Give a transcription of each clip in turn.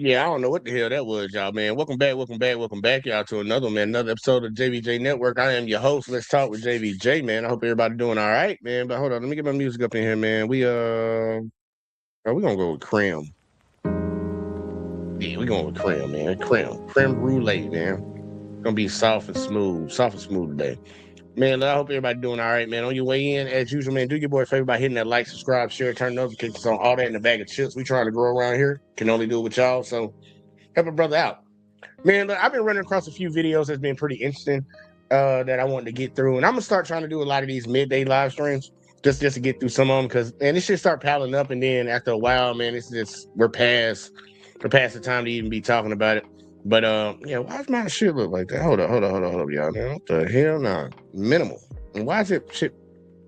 Yeah, I don't know what the hell that was, y'all, man. Welcome back, y'all, to another episode of JVJ Network. I am your host. Let's talk with JVJ, man. I hope everybody doing all right, man. But hold on, let me get my music up in here, man. We gonna go with creme. Yeah, we going with creme, man. Creme brulee, man. Gonna be soft and smooth today. Man, I hope everybody doing all right, man. On your way in, as usual, man, do your boy a favor by hitting that like, subscribe, share, turn notifications on, all that in the bag of chips. We trying to grow around here. Can only do it with y'all, so help a brother out. Man, look, I've been running across a few videos that's been pretty interesting that I wanted to get through. And I'm gonna start trying to do a lot of these midday live streams just to get through some of them because man, this shit start piling up and then after a while, man, it's just we're past the time to even be talking about it. But yeah, why does my shit look like that? Hold up, y'all. Man. What the hell? Nah. Minimal. And why is it shit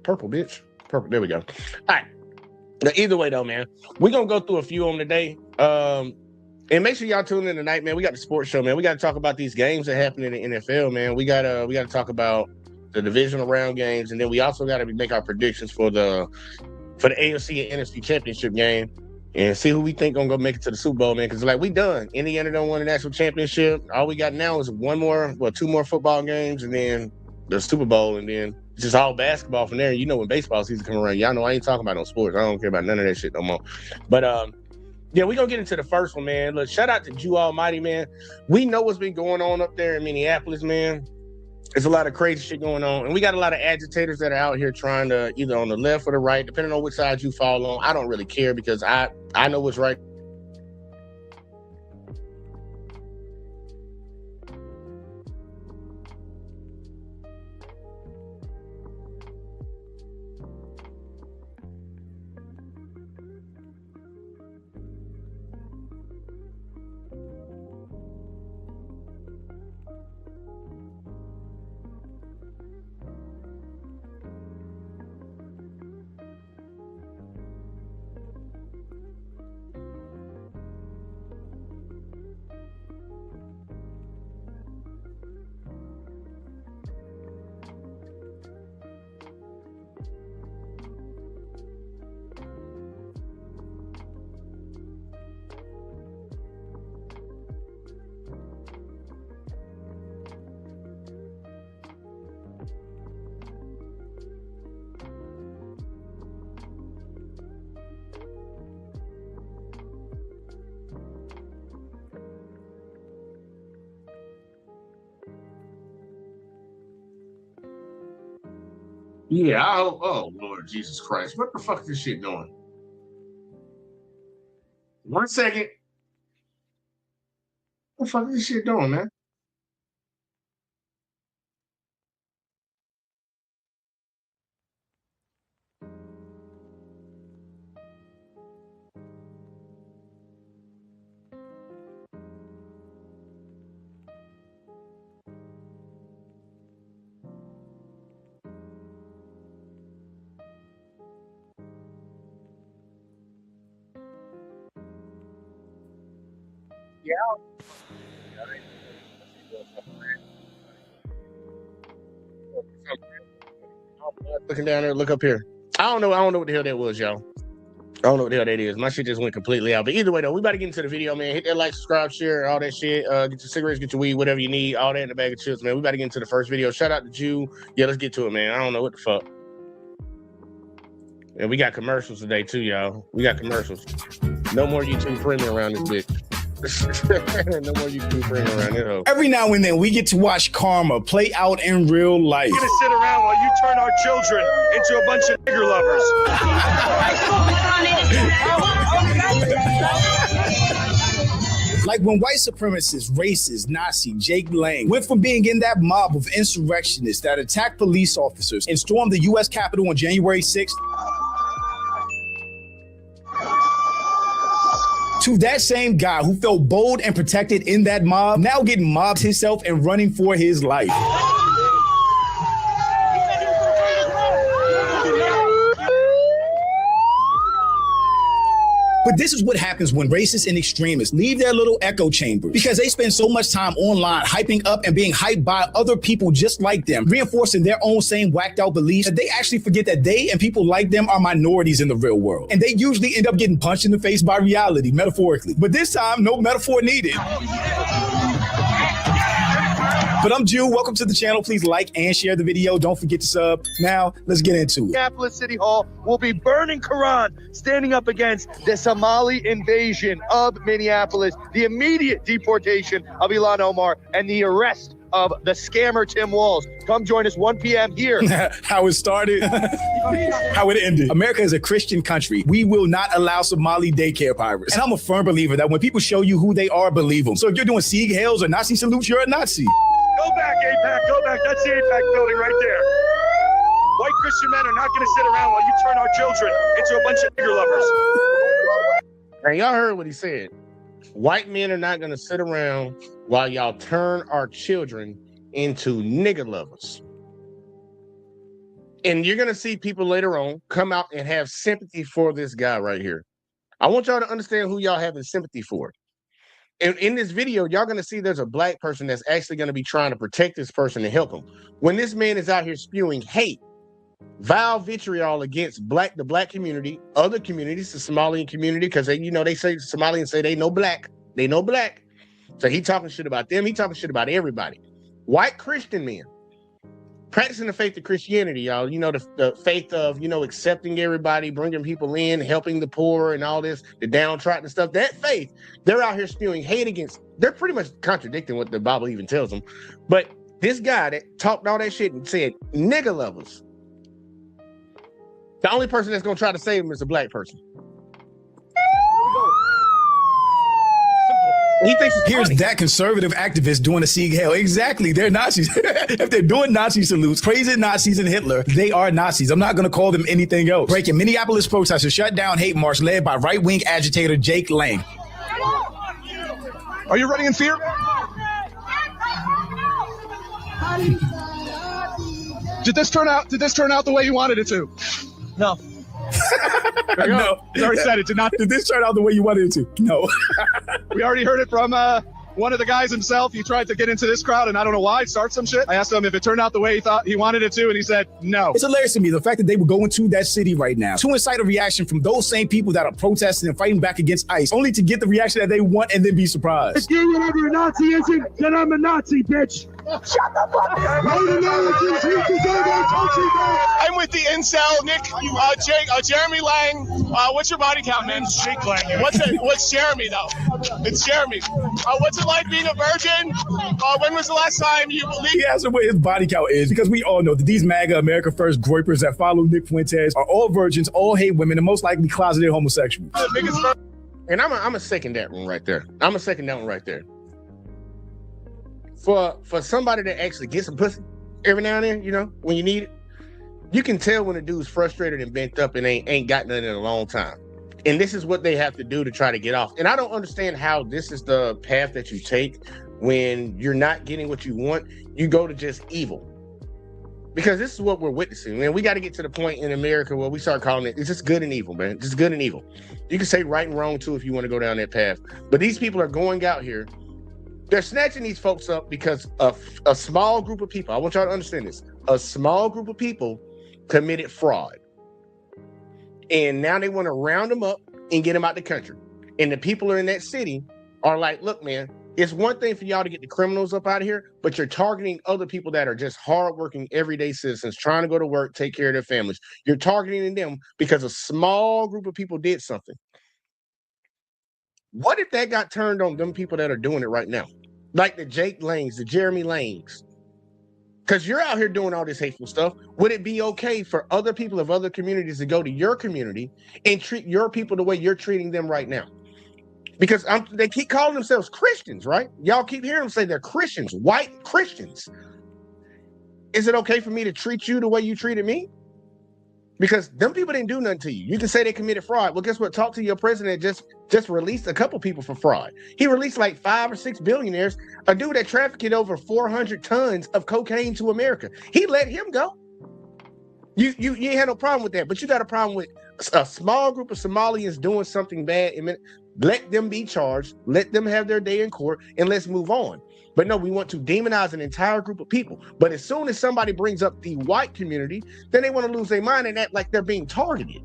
purple, bitch? Purple. There we go. All right. Now, either way though, man, we're gonna go through a few of them today. And make sure y'all tune in tonight, man. We got the sports show, man. We got to talk about these games that happen in the NFL, man. We gotta talk about the divisional round games, and then we also got to make our predictions for the AFC and NFC championship game, and see who we think gonna go make it to the Super Bowl, man. Because like we done, Indiana don't win a national championship. All we got now is two more football games, and then the Super Bowl, and then it's just all basketball from there. You know when baseball season come around, y'all know I ain't talking about no sports. I don't care about none of that shit no more. But yeah, we're going to get into the first one, man. Look, shout out to Jew Almighty, man. We know what's been going on up there in Minneapolis, man. There's a lot of crazy shit going on. And we got a lot of agitators that are out here trying to either on the left or the right, depending on which side you fall on. I don't really care because I know what's right. Yeah, oh Lord Jesus Christ. What the fuck is this shit doing? 1 second. What the fuck is this shit doing, man? Yeah. Looking down there, look up here. I don't know what the hell that was, y'all. I don't know what the hell that is. My shit just went completely out. But either way, though, we about to get into the video, man. Hit that like, subscribe, share, all that shit. Get your cigarettes, get your weed, whatever you need, all that in the bag of chips, man. We about to get into the first video. Shout out to Jew. Yeah, let's get to it, man. I don't know what the fuck. And we got commercials today, too, y'all. We got commercials. No more YouTube Premium around this bitch. No more YouTube Premium around this hoe. Every now and then, we get to watch karma play out in real life. You're gonna sit around while you turn our children into a bunch of nigger lovers. Like when white supremacists, racist, Nazi Jake Lang went from being in that mob of insurrectionists that attacked police officers and stormed the U.S. Capitol on January 6th to that same guy who felt bold and protected in that mob, now getting mobbed himself and running for his life. But But this is what happens when racists and extremists leave their little echo chamber because they spend so much time online hyping up and being hyped by other people just like them, reinforcing their own same whacked out beliefs, that they actually forget that they and people like them are minorities in the real world. And they usually end up getting punched in the face by reality, metaphorically. But this time, no metaphor needed. But I'm Jew. Welcome to the channel. Please like and share the video. Don't forget to sub. Now, let's get into it. Minneapolis City Hall will be burning Quran, standing up against the Somali invasion of Minneapolis, the immediate deportation of Ilhan Omar, and the arrest of the scammer Tim Walz. Come join us 1 p.m. here. How it started, how it ended. America is a Christian country. We will not allow Somali daycare pirates. And I'm a firm believer that when people show you who they are, believe them. So if you're doing Sieg Heils or Nazi salutes, you're a Nazi. Go back, AIPAC, go back. That's the AIPAC building right there. White Christian men are not going to sit around while you turn our children into a bunch of nigger lovers. And y'all heard what he said. White men are not going to sit around while y'all turn our children into nigger lovers. And you're going to see people later on come out and have sympathy for this guy right here. I want y'all to understand who y'all having sympathy for. And in this video, y'all going to see there's a black person that's actually going to be trying to protect this person and help him. When this man is out here spewing hate, vile vitriol against the black community, other communities, the Somalian community, because they say Somalians say they know black. They know black. So he talking shit about them. He talking shit about everybody. White Christian men practicing the faith of Christianity, y'all. The faith of, accepting everybody, bringing people in, helping the poor and all this, the downtrodden stuff. That faith, they're out here spewing hate against. They're pretty much contradicting what the Bible even tells them. But this guy that talked all that shit and said nigger lovers, the only person that's going to try to save him is a black person. He thinks here's funny. That conservative activist doing a Sieg Heil. Exactly, they're Nazis. If they're doing Nazi salutes, praising Nazis and Hitler, they are Nazis. I'm not going to call them anything else. Breaking Minneapolis protesters shut down hate march led by right-wing agitator Jake Lang. Are you running in fear? Did this turn out the way you wanted it to? No. No. You already said it did not. Did this turn out the way you wanted it to? No. We already heard it from one of the guys himself. He tried to get into this crowd, and I don't know why, start some shit. I asked him if it turned out the way he thought he wanted it to, and he said no. It's hilarious to me, the fact that they would go into that city right now to incite a reaction from those same people that are protesting and fighting back against ICE, only to get the reaction that they want and then be surprised. If you're whatever a Nazi isn't, then I'm a Nazi, bitch. Shut the fuck up. I'm with the incel, Nick, Jeremy Lang. What's your body count, man? Jake Lang. What's Jeremy, though? It's Jeremy. What's it like being a virgin? When was the last time you believed? He asked him what his body count is because we all know that these MAGA America First groypers that follow Nick Fuentes are all virgins, all hate women, and most likely closeted homosexuals. And I'm a second that one right there. I'm a second that one right there. For somebody that actually gets some pussy every now and then, when you need it, you can tell when a dude's frustrated and bent up and ain't got nothing in a long time. And this is what they have to do to try to get off. And I don't understand how this is the path that you take when you're not getting what you want. You go to just evil. Because this is what we're witnessing, man. We got to get to the point in America where we start calling it's just good and evil, man. Just good and evil. You can say right and wrong, too, if you want to go down that path. But these people are going out here. They're snatching these folks up because of a small group of people. I want y'all to understand this. A small group of people committed fraud. And now they want to round them up and get them out the country. And the people in that city are like, look, man, it's one thing for y'all to get the criminals up out of here, but you're targeting other people that are just hardworking, everyday citizens trying to go to work, take care of their families. You're targeting them because a small group of people did something. What if that got turned on them people that are doing it right now? Like the Jake Langs, the Jeremy Langs. Because you're out here doing all this hateful stuff. Would it be okay for other people of other communities to go to your community and treat your people the way you're treating them right now? Because they keep calling themselves Christians, right? Y'all keep hearing them say they're Christians, white Christians. Is it okay for me to treat you the way you treated me? Because them people didn't do nothing to you. You can say they committed fraud. Well, guess what? Talk to your president just released a couple people for fraud. He released like 5 or 6 billionaires. A dude that trafficked over 400 tons of cocaine to America. He let him go. You ain't had no problem with that, but you got a problem with a small group of Somalians doing something bad. Let them be charged, let them have their day in court, and let's move on. But no, we want to demonize an entire group of people. But as soon as somebody brings up the white community, then they want to lose their mind and act like they're being targeted.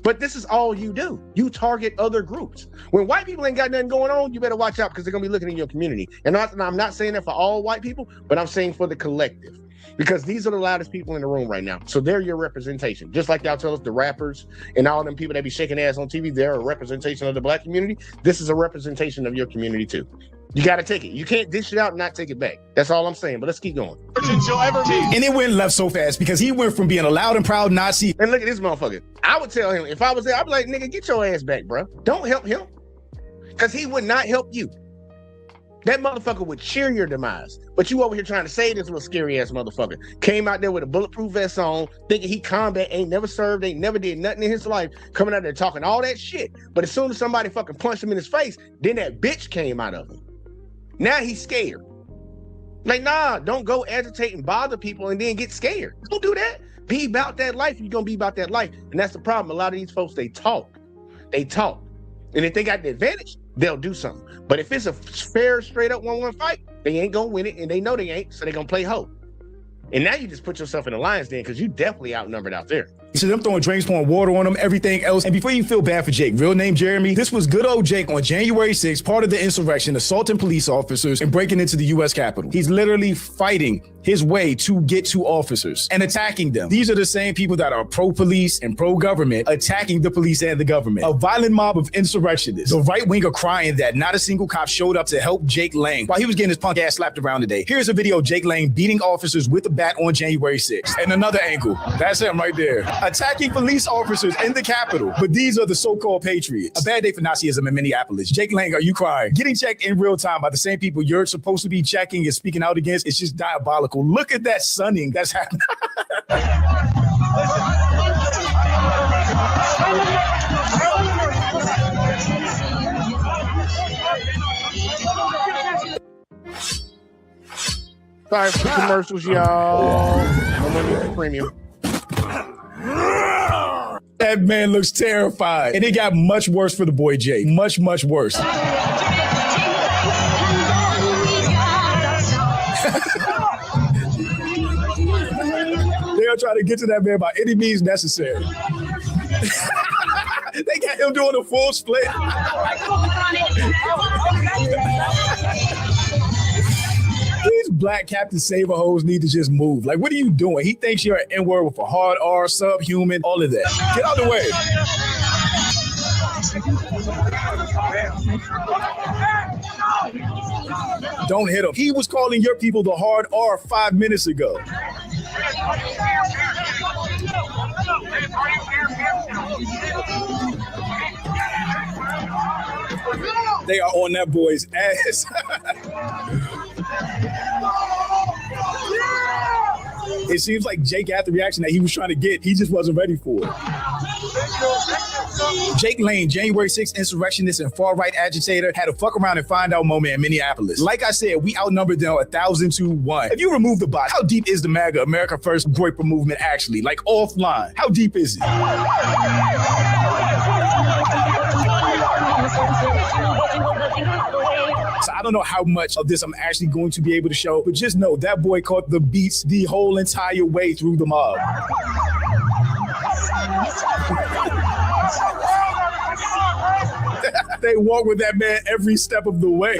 But this is all you do. You target other groups. When white people ain't got nothing going on, you better watch out because they're going to be looking in your community. And I'm not saying that for all white people, but I'm saying for the collective. Because these are the loudest people in the room right now. So they're your representation. Just like y'all tell us the rappers and all them people that be shaking ass on TV, they're a representation of the black community. This is a representation of your community too. You got to take it. You can't dish it out and not take it back. That's all I'm saying. But let's keep going. And it went left so fast because he went from being a loud and proud Nazi. And look at this motherfucker. I would tell him, if I was there, I'd be like, nigga, get your ass back, bro. Don't help him. Because he would not help you. That motherfucker would cheer your demise. But you over here trying to save this little scary ass motherfucker. Came out there with a bulletproof vest on, thinking he combat, ain't never served, ain't never did nothing in his life, coming out there talking all that shit. But as soon as somebody fucking punched him in his face, then that bitch came out of him. Now he's scared. Like, nah, don't go agitate and bother people and then get scared. Don't do that. Be about that life. You're going to be about that life. And that's the problem. A lot of these folks, they talk. They talk. And if they got the advantage, they'll do something. But if it's a fair, straight up 1-1 fight, they ain't gonna win it, and they know they ain't, so they gonna play hope. And now you just put yourself in the lion's den because you definitely outnumbered out there. So them throwing drinks, pouring water on them, everything else. And before you feel bad for Jake, real name Jeremy, this was good old Jake on January 6th, part of the insurrection, assaulting police officers and breaking into the U.S. Capitol. He's literally fighting his way to get to officers and attacking them. These are the same people that are pro-police and pro-government attacking the police and the government. A violent mob of insurrectionists. The right wing are crying that not a single cop showed up to help Jake Lang while he was getting his punk ass slapped around today. Here's a video of Jake Lang beating officers with a bat on January 6th. And another angle. That's him right there. Attacking police officers in the Capitol. But these are the so-called patriots. A bad day for Nazism in Minneapolis. Jake Lang, are you crying? Getting checked in real time by the same people you're supposed to be checking and speaking out against. It's just diabolical. Look at that sunning that's happening. Sorry for the commercials, y'all. No money for premium. That man looks terrified. And it got much worse for the boy Jake. Much, much worse. They'll try to get to that man by any means necessary. They got him doing a full split. These black Captain Saver hoes need to just move. Like, what are you doing? He thinks you're an N-word with a hard R, subhuman, all of that. Get out of the way. Don't hit him. He was calling your people the hard R 5 minutes ago. They are on that boy's ass. It seems like Jake got the reaction that he was trying to get. He just wasn't ready for it. Jake Lang, January 6th insurrectionist and far-right agitator, had a fuck around and find out moment in Minneapolis. Like I said, we outnumbered them 1,000 to 1. If you remove the bot, how deep is the MAGA, America First Groiper movement actually? Like offline, how deep is it? So I don't know how much of this I'm actually going to be able to show, but just know that boy caught the beats the whole entire way through the mob. They walk with that man every step of the way.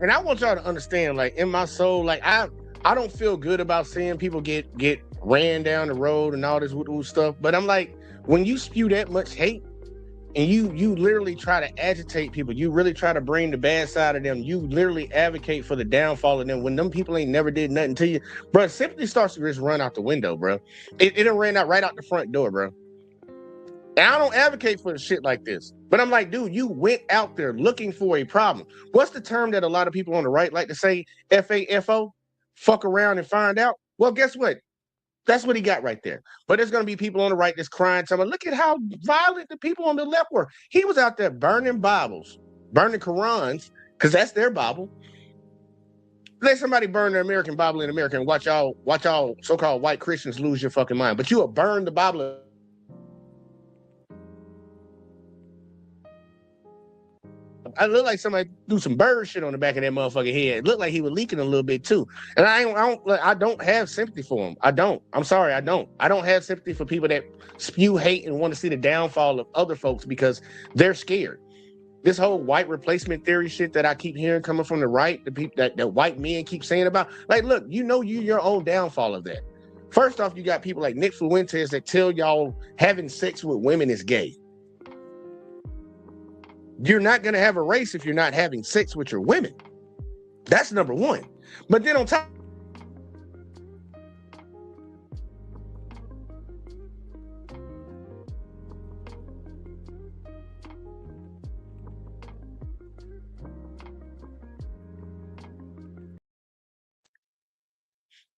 And I want y'all to understand, like, in my soul, like, I don't feel good about seeing people get ran down the road and all this stuff. But I'm like, when you spew that much hate and you literally try to agitate people, you really try to bring the bad side of them, you literally advocate for the downfall of them when them people ain't never did nothing to you, bro, sympathy starts to just run out the window, bro. It ran out right out the front door, bro. And I don't advocate for shit like this. But I'm like, dude, you went out there looking for a problem. What's the term that a lot of people on the right like to say? FAFO? Fuck around and find out? Well, guess what? That's what he got right there. But there's going to be people on the right that's crying, telling, look at how violent the people on the left were. He was out there burning Bibles, burning Qurans, because that's their Bible. Let somebody burn their American Bible in America and watch y'all so-called white Christians lose your fucking mind. But you will burn the Bible. I look like somebody threw some bird shit on the back of that motherfucking head. It looked like he was leaking a little bit too. And I don't have sympathy for him. I don't. I'm sorry, I don't. I don't have sympathy for people that spew hate and want to see the downfall of other folks because they're scared. This whole white replacement theory shit that I keep hearing coming from the right, the people that white men keep saying about, like, look, you're your own downfall of that. First off, you got people like Nick Fuentes that tell y'all having sex with women is gay. You're not going to have a race if you're not having sex with your women. That's number one. But then on top,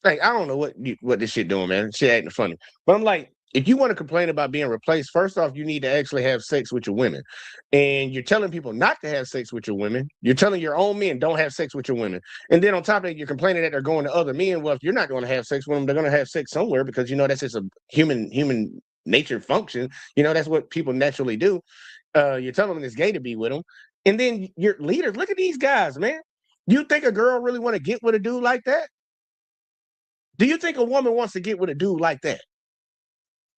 like, I don't know what this shit doing, man. Shit acting funny. But I'm like, if you want to complain about being replaced, first off, you need to actually have sex with your women. And you're telling people not to have sex with your women. You're telling your own men don't have sex with your women. And then on top of that, you're complaining that they're going to other men. Well, if you're not going to have sex with them, they're going to have sex somewhere because, that's just a human nature function. That's what people naturally do. You're telling them it's gay to be with them. And then your leaders, look at these guys, man. You think a girl really want to get with a dude like that? Do you think a woman wants to get with a dude like that?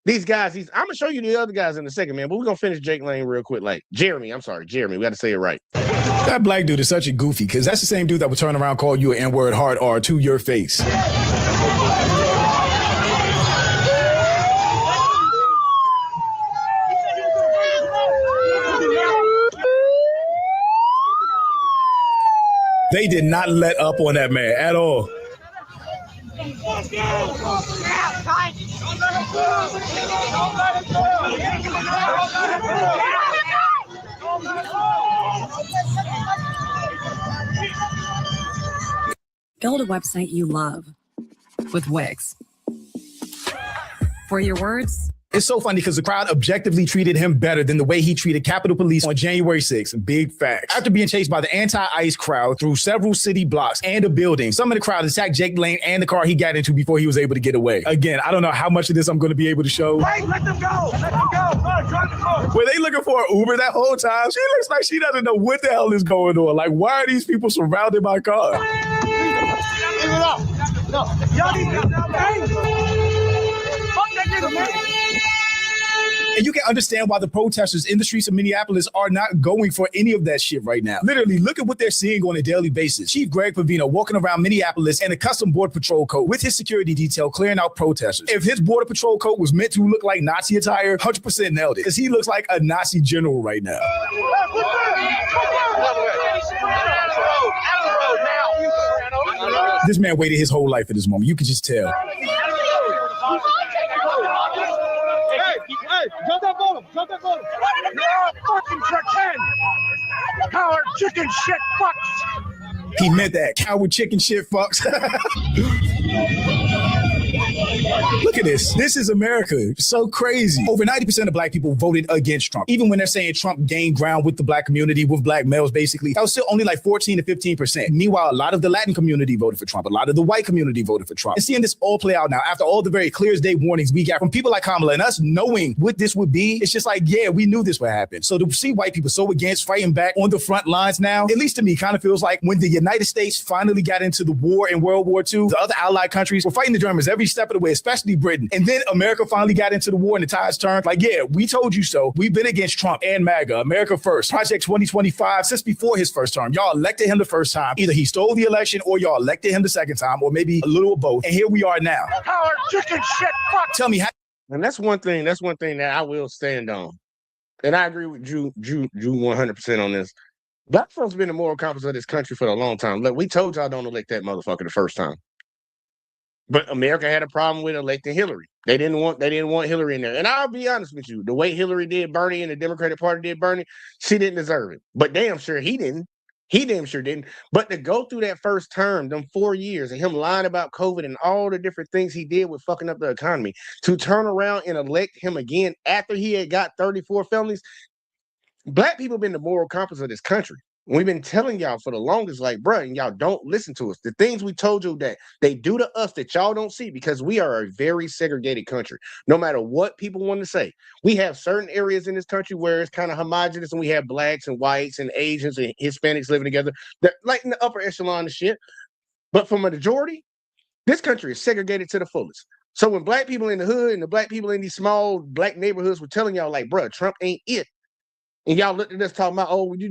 These guys, I'm going to show you the other guys in a second, man, but we're going to finish Jake Lane real quick. Like, Jeremy. We got to say it right. That black dude is such a goofy because that's the same dude that would turn around and call you an N-word hard R to your face. They did not let up on that man at all. Build a website you love with Wix. For your words, It's so funny because the crowd objectively treated him better than the way he treated Capitol Police on January 6th. Big facts. After being chased by the anti-ICE crowd through several city blocks and a building, some of the crowd attacked Jake Lane and the car he got into before he was able to get away. Again, I don't know how much of this I'm going to be able to show. Wait, let them go. Let them go. Drive the car. Were they looking for an Uber that whole time? She looks like she doesn't know what the hell is going on. Like, why are these people surrounded by cars? No. Y'all need to fuck that nigga, man. And you can understand why the protesters in the streets of Minneapolis are not going for any of that shit right now. Literally, look at what they're seeing on a daily basis. Chief Greg Pavino walking around Minneapolis in a custom Border Patrol coat with his security detail clearing out protesters. If his Border Patrol coat was meant to look like Nazi attire, 100% nailed it. Because he looks like a Nazi general right now. This man waited his whole life for this moment. You can just tell. Hey, jump that bottom. You're fucking pretend. Coward chicken shit fucks. He meant that. Coward chicken shit fucks. Look at this. This is America. So crazy. Over 90% of black people voted against Trump. Even when they're saying Trump gained ground with the black community, with black males, basically, that was still only like 14 to 15%. Meanwhile, a lot of the Latin community voted for Trump. A lot of the white community voted for Trump. And seeing this all play out now, after all the very clear as day warnings we got from people like Kamala and us knowing what this would be, it's just like, yeah, we knew this would happen. So to see white people so against fighting back on the front lines now, at least to me, kind of feels like when the United States finally got into the war in World War II, the other allied countries were fighting the Germans every step of the way, especially Britain. And then America finally got into the war and the tides turned. Like, yeah, we told you so. We've been against Trump and MAGA, America First, Project 2025, since before his first term. Y'all elected him the first time. Either he stole the election or y'all elected him the second time, or maybe a little of both. And here we are now. Coward chicken shit fuck. Tell me how. And that's one thing that I will stand on. And I agree with Drew 100% on this. Black folks been the moral compass of this country for a long time. Look, we told y'all don't elect that motherfucker the first time. But America had a problem with electing Hillary. They didn't want Hillary in there. And I'll be honest with you, the way Hillary did Bernie and the Democratic Party did Bernie, she didn't deserve it. But damn sure he didn't. He damn sure didn't. But to go through that first term, them 4 years, and him lying about COVID and all the different things he did with fucking up the economy, to turn around and elect him again after he had got 34 felonies, Black people been the moral compass of this country. We've been telling y'all for the longest, like, bruh, and y'all don't listen to us. The things we told you that they do to us that y'all don't see, because we are a very segregated country. No matter what people want to say, we have certain areas in this country where it's kind of homogenous, and we have blacks and whites and Asians and Hispanics living together. They're like in the upper echelon of shit. But from a majority, this country is segregated to the fullest. So when Black people in the hood and the Black people in these small Black neighborhoods were telling y'all, like, bruh, Trump ain't it. And y'all looked at us talking about, oh, you're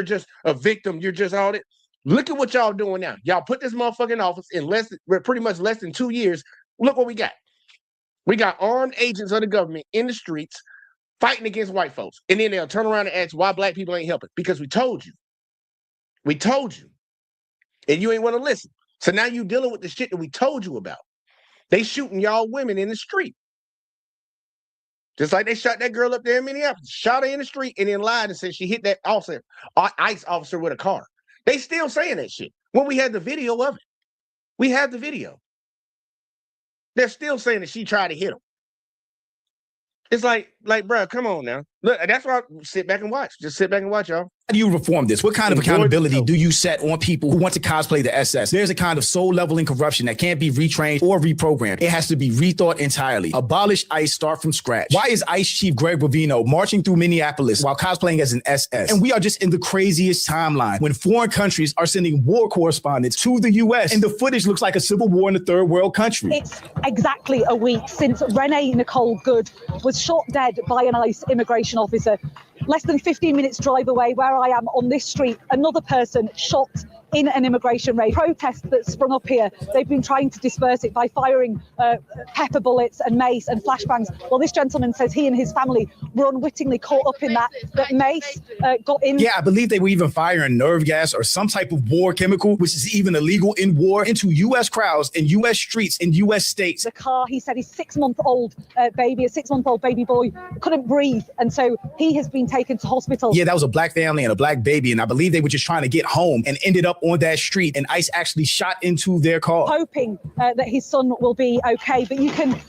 just a victim. You're just all that. Look at what y'all doing now. Y'all put this motherfucker in office in pretty much less than 2 years. Look what we got. We got armed agents of the government in the streets fighting against white folks. And then they'll turn around and ask why Black people ain't helping. Because we told you. We told you. And you ain't want to listen. So now you dealing with the shit that we told you about. They shooting y'all women in the street. Just like they shot that girl up there in Minneapolis, shot her in the street and then lied and said she hit that ICE officer with a car. They still saying that shit when we had the video of it. We have the video. They're still saying that she tried to hit him. It's like, bro, come on now. Look, that's why I sit back and watch. Just sit back and watch, y'all. How do you reform this? What kind of accountability do you set on people who want to cosplay the SS? There's a kind of soul-leveling corruption that can't be retrained or reprogrammed. It has to be rethought entirely. Abolish ICE, start from scratch. Why is ICE Chief Greg Bovino marching through Minneapolis while cosplaying as an SS? And we are just in the craziest timeline when foreign countries are sending war correspondents to the U.S. and the footage looks like a civil war in a third world country. It's exactly a week since Renee Nicole Good was shot dead by an ICE immigration officer. Less than 15 minutes drive away where I am on this street, another person shot in an immigration raid. Protest that sprung up here, they've been trying to disperse it by firing pepper bullets and mace and flashbangs. Well, this gentleman says he and his family were unwittingly caught up in that mace got in. Yeah, I believe they were even firing nerve gas or some type of war chemical, which is even illegal in war, into U.S. crowds and U.S. streets in U.S. states. The car, he said his 6-month-old baby, a 6-month-old baby boy, couldn't breathe. And so he has been taken to hospital. Yeah, that was a Black family and a Black baby. And I believe they were just trying to get home and ended up on that street, and ICE actually shot into their car. Hoping that his son will be okay, but you can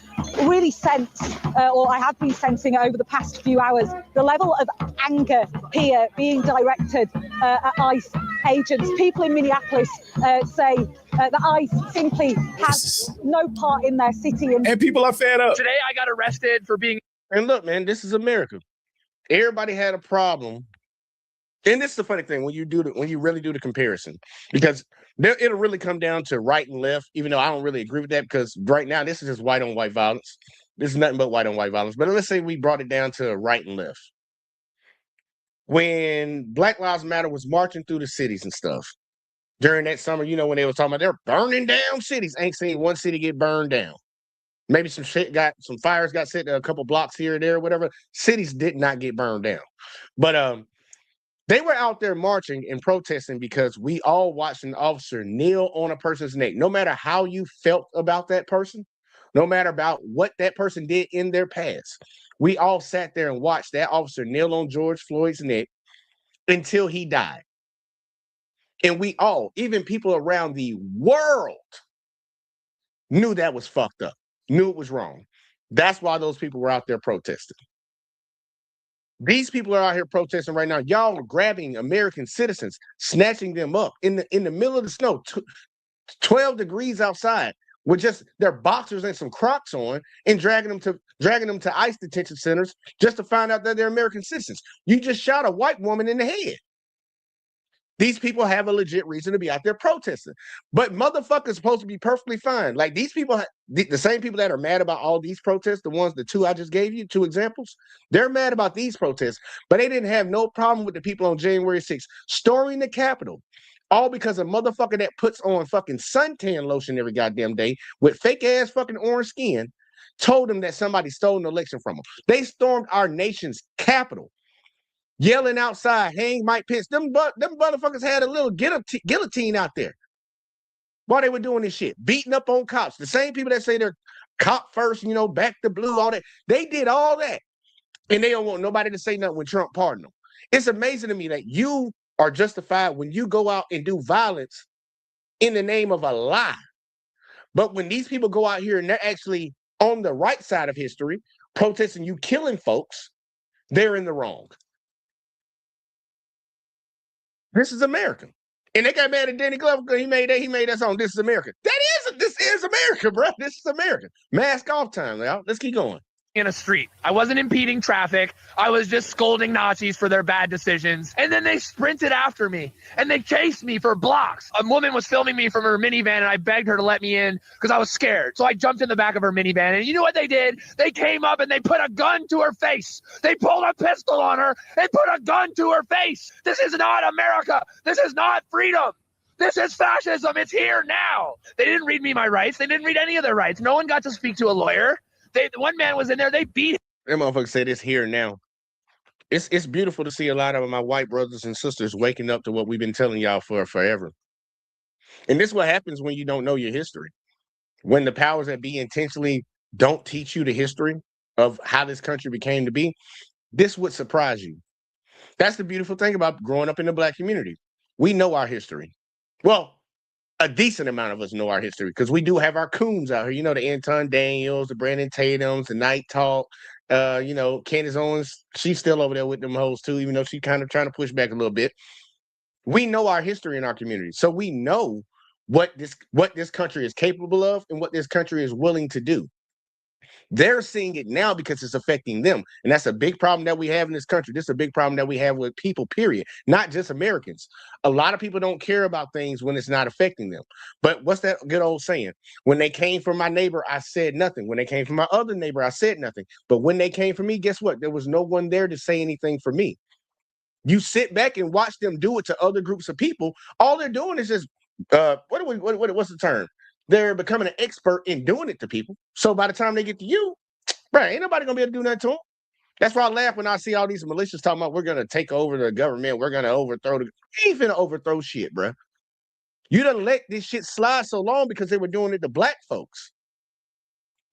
really sense, or I have been sensing over the past few hours, the level of anger here being directed at ICE agents. People in Minneapolis say that ICE simply has no part in their city. And people are fed up. Today I got arrested for being... And look, man, this is America. Everybody had a problem. And this is the funny thing when you really do the comparison, because it'll really come down to right and left, even though I don't really agree with that, because right now this is just white on white violence. This is nothing but white on white violence. But let's say we brought it down to right and left. When Black Lives Matter was marching through the cities and stuff during that summer, you know, when they were talking about they're burning down cities, ain't seen one city get burned down. Maybe some fires got set a couple blocks here and there, or whatever. Cities did not get burned down. But they were out there marching and protesting because we all watched an officer kneel on a person's neck. No matter how you felt about that person, no matter about what that person did in their past, we all sat there and watched that officer kneel on George Floyd's neck until he died. And we all, even people around the world, knew that was fucked up, knew it was wrong. That's why those people were out there protesting. These people are out here protesting right now. Y'all are grabbing American citizens, snatching them up in the middle of the snow, 12 degrees outside, with just their boxers and some Crocs on, and dragging them to ICE detention centers just to find out that they're American citizens. You just shot a white woman in the head. These people have a legit reason to be out there protesting. But motherfuckers supposed to be perfectly fine. Like these people, the same people that are mad about all these protests, the two I just gave you, 2 examples, they're mad about these protests, but they didn't have no problem with the people on January 6th storming the Capitol, all because a motherfucker that puts on fucking suntan lotion every goddamn day with fake ass fucking orange skin told them that somebody stole an election from them. They stormed our nation's Capitol, yelling outside, hang Mike Pence. Them motherfuckers had a little guillotine out there. while they were doing this shit, beating up on cops. The same people that say they're cop first, back the blue, all that. They did all that. And they don't want nobody to say nothing when Trump pardoned them. It's amazing to me that you are justified when you go out and do violence in the name of a lie. But when these people go out here and they're actually on the right side of history, protesting you killing folks, they're in the wrong. This is America. And they got mad at Danny Glover because he made that song, This is America. This is America, bro. This is America. Mask off time, y'all. Let's keep going. In a street. I wasn't impeding traffic. I was just scolding Nazis for their bad decisions. And then they sprinted after me and they chased me for blocks. A woman was filming me from her minivan and I begged her to let me in because I was scared. So I jumped in the back of her minivan and you know what they did? They came up and they put a gun to her face. They pulled a pistol on her and put a gun to her face. This is not America. This is not freedom. This is fascism. It's here now. They didn't read me my rights. They didn't read any of their rights. No one got to speak to a lawyer. One man was in there, they beat him. That motherfucker said it's here now. It's beautiful to see a lot of my white brothers and sisters waking up to what we've been telling y'all for forever. And this is what happens when you don't know your history. When the powers that be intentionally don't teach you the history of how this country became to be, this would surprise you. That's the beautiful thing about growing up in the Black community. We know our history. Well, a decent amount of us know our history because we do have our coons out here. The Anton Daniels, the Brandon Tatums, the Night Talk. Candace Owens, she's still over there with them hoes too, even though she's kind of trying to push back a little bit. We know our history in our community. So we know what this country is capable of and what this country is willing to do. They're seeing it now because it's affecting them. And that's a big problem that we have in this country. This is a big problem that we have with people, period. Not just Americans. A lot of people don't care about things when it's not affecting them. But what's that good old saying? When they came from my neighbor, I said nothing. When they came from my other neighbor, I said nothing. But when they came for me, guess what? There was no one there to say anything for me. You sit back and watch them do it to other groups of people. All they're doing is just, what's the term? They're becoming an expert in doing it to people. So by the time they get to you, bro, ain't nobody gonna be able to do nothing to them. That's why I laugh when I see all these militias talking about we're gonna take over the government, we're gonna overthrow the. You ain't finna overthrow shit, bro. You done let this shit slide so long because they were doing it to black folks.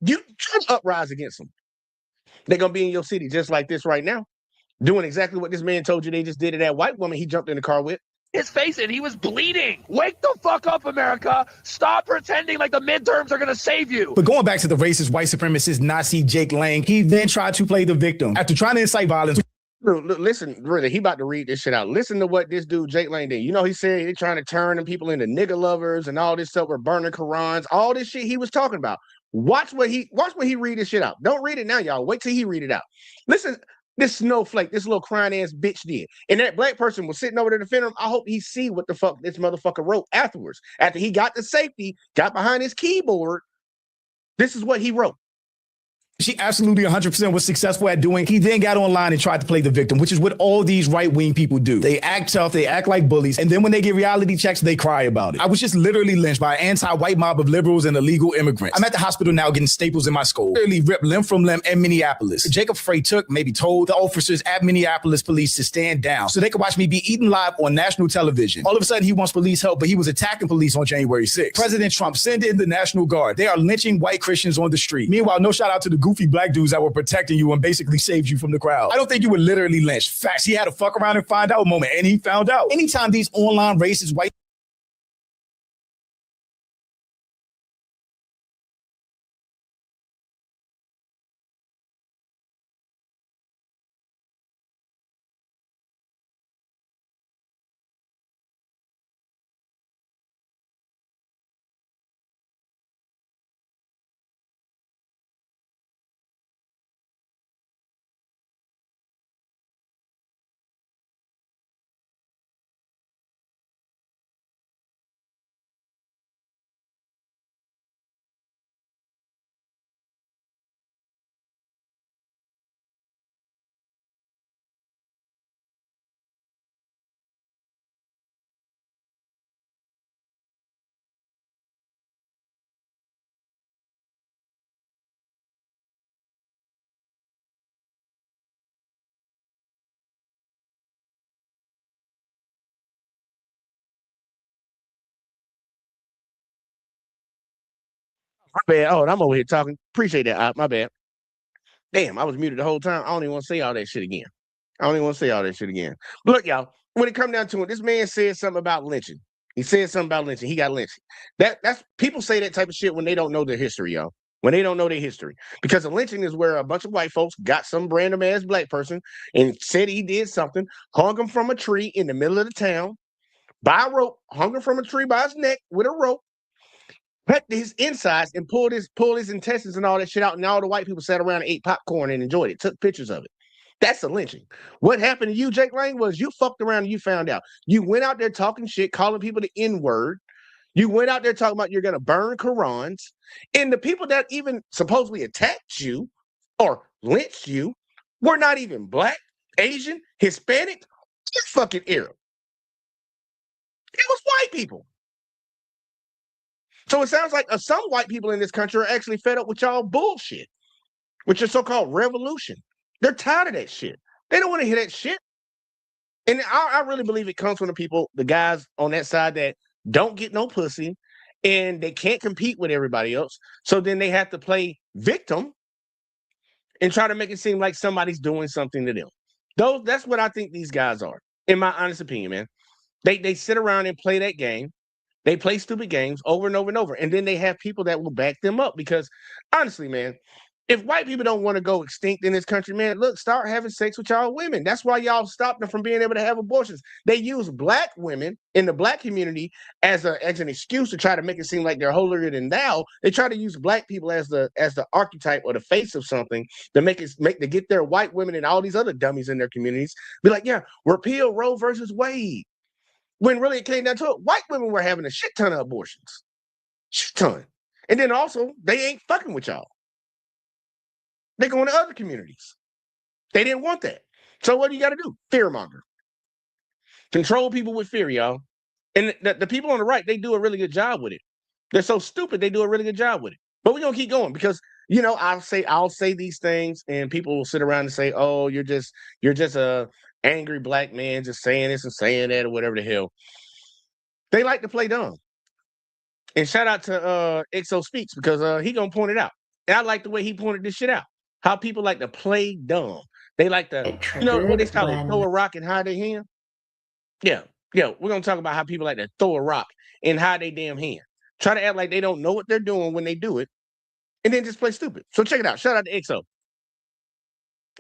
You try to uprise against them. They're gonna be in your city just like this right now, doing exactly what this man told you they just did to that white woman he jumped in the car with. His face and he was bleeding. Wake the fuck up, America. Stop pretending like the midterms are going to save you. But going back to the racist, white supremacist, Nazi Jake Lang, he then tried to play the victim. After trying to incite violence. Look, listen, really, he about to read this shit out. Listen to what this dude, Jake Lang, did. He said they're trying to turn them people into nigger lovers and all this stuff. We're burning Qurans, all this shit he was talking about. Watch when he read this shit out. Don't read it now, y'all. Wait till he read it out. Listen. This snowflake, this little crying ass bitch did. And that black person was sitting over there to defend him. I hope he see what the fuck this motherfucker wrote afterwards. After he got the safety, got behind his keyboard, this is what he wrote. She absolutely 100% was successful at doing. He then got online and tried to play the victim, which is what all these right-wing people do. They act tough, they act like bullies, and then when they get reality checks, they cry about it. I was just literally lynched by an anti-white mob of liberals and illegal immigrants. I'm at the hospital now getting staples in my skull. Literally ripped limb from limb in Minneapolis. Jacob Frey maybe told the officers at Minneapolis police to stand down so they could watch me be eaten live on national television. All of a sudden, he wants police help, but he was attacking police on January 6th. President Trump send in the National Guard. They are lynching white Christians on the street. Meanwhile, no shout out to the goofy black dudes that were protecting you and basically saved you from the crowd. I don't think you were literally lynched. Facts, he had a fuck around and find out moment, and he found out. Anytime these online racist white My bad. Oh, I'm over here talking. Appreciate that. My bad. Damn, I was muted the whole time. I don't even want to say all that shit again. But look, y'all, when it come down to it, this man said something about lynching. He said something about lynching. He got lynched. That's people say that type of shit when they don't know their history, y'all. When they don't know their history. Because a lynching is where a bunch of white folks got some random ass black person and said he did something, hung him from a tree in the middle of the town, by a rope, hung him from a tree by his neck with a rope, cut his insides and pulled his intestines and all that shit out, and all the white people sat around and ate popcorn and enjoyed it, took pictures of it. That's a lynching. What happened to you, Jake Lang, was you fucked around and you found out. You went out there talking shit, calling people the N-word. You went out there talking about you're going to burn Qurans. And the people that even supposedly attacked you or lynched you were not even black, Asian, Hispanic, or fucking Arab. It was white people. So it sounds like some white people in this country are actually fed up with y'all bullshit, with your so-called revolution. They're tired of that shit. They don't want to hear that shit. And I really believe it comes from the people, the guys on that side that don't get no pussy and they can't compete with everybody else. So then they have to play victim and try to make it seem like somebody's doing something to them. That's what I think these guys are, in my honest opinion, man. They sit around and play that game. They play stupid games over and over and over. And then they have people that will back them up because, honestly, man, if white people don't want to go extinct in this country, man, look, start having sex with y'all women. That's why y'all stopped them from being able to have abortions. They use black women in the black community as an excuse to try to make it seem like they're holier than thou. They try to use black people as the archetype or the face of something to get their white women and all these other dummies in their communities be like, yeah, repeal Roe versus Wade. When really it came down to it, white women were having a shit ton of abortions. Shit ton. And then also, they ain't fucking with y'all. They go into other communities. They didn't want that. So what do you got to do? Fearmonger. Control people with fear, y'all. And the people on the right, they do a really good job with it. They're so stupid, they do a really good job with it. But we're going to keep going because, I'll say these things and people will sit around and say, oh, you're just a angry black man just saying this and saying that or whatever the hell. They like to play dumb. And shout out to XO Speaks because he going to point it out. And I like the way he pointed this shit out. How people like to play dumb. They like to, what they call it, throw a rock and hide their hand. Yeah, we're going to talk about how people like to throw a rock and hide their damn hand. Try to act like they don't know what they're doing when they do it, and then just play stupid. So check it out. Shout out to XO.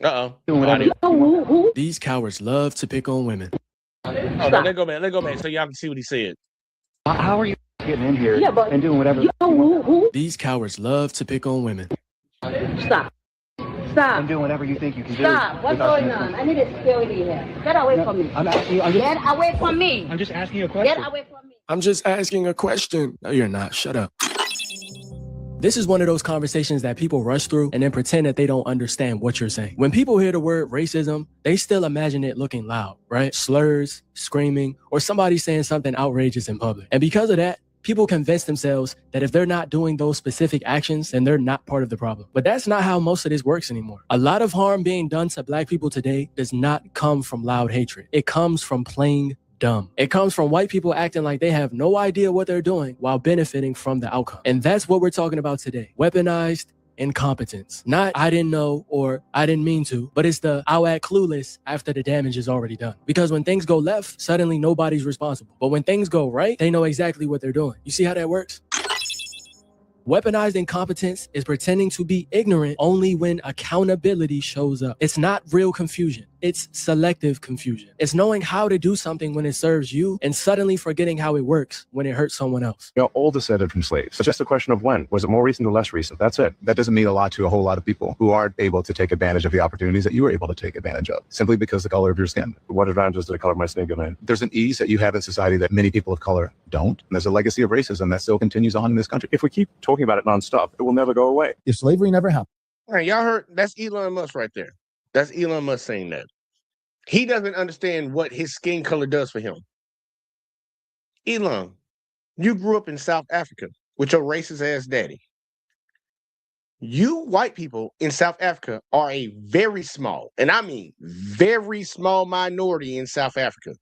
Uh-oh. These cowards love to pick on women. Oh, no, let's go back so y'all can see what he said. How are you getting in here and doing whatever? These cowards love to pick on women. Stop. And doing whatever you think you can do. Stop. What's going on? I need a security here. Get away from me. Get away from me. I'm just asking you a question. Get away from me. I'm just asking a question. No, you're not. Shut up. This is one of those conversations that people rush through and then pretend that they don't understand what you're saying. When people hear the word racism, they still imagine it looking loud, right? Slurs, screaming, or somebody saying something outrageous in public. And because of that, people convince themselves that if they're not doing those specific actions, then they're not part of the problem. But that's not how most of this works anymore. A lot of harm being done to black people today does not come from loud hatred. It comes from playing dumb. It comes from white people acting like they have no idea what they're doing while benefiting from the outcome. And that's what we're talking about today. Weaponized incompetence. Not I didn't know or I didn't mean to, but it's the I'll act clueless after the damage is already done. Because when things go left, suddenly nobody's responsible. But when things go right, they know exactly what they're doing. You see how that works? Weaponized incompetence is pretending to be ignorant only when accountability shows up. It's not real confusion. It's selective confusion. It's knowing how to do something when it serves you and suddenly forgetting how it works when it hurts someone else. All descended from slaves. It's just a question of when. Was it more recent or less recent? That's it. That doesn't mean a lot to a whole lot of people who aren't able to take advantage of the opportunities that you were able to take advantage of, simply because of the color of your skin. What advantages did the color of my skin give me? There's an ease that you have in society that many people of color don't. And there's a legacy of racism that still continues on in this country. If we keep talking about it nonstop, it will never go away. If slavery never happened. All right, y'all heard? That's Elon Musk right there. That's Elon Musk saying that. He doesn't understand what his skin color does for him. Elon, you grew up in South Africa with your racist ass daddy. You white people in South Africa are a very small, and I mean very small minority in South Africa.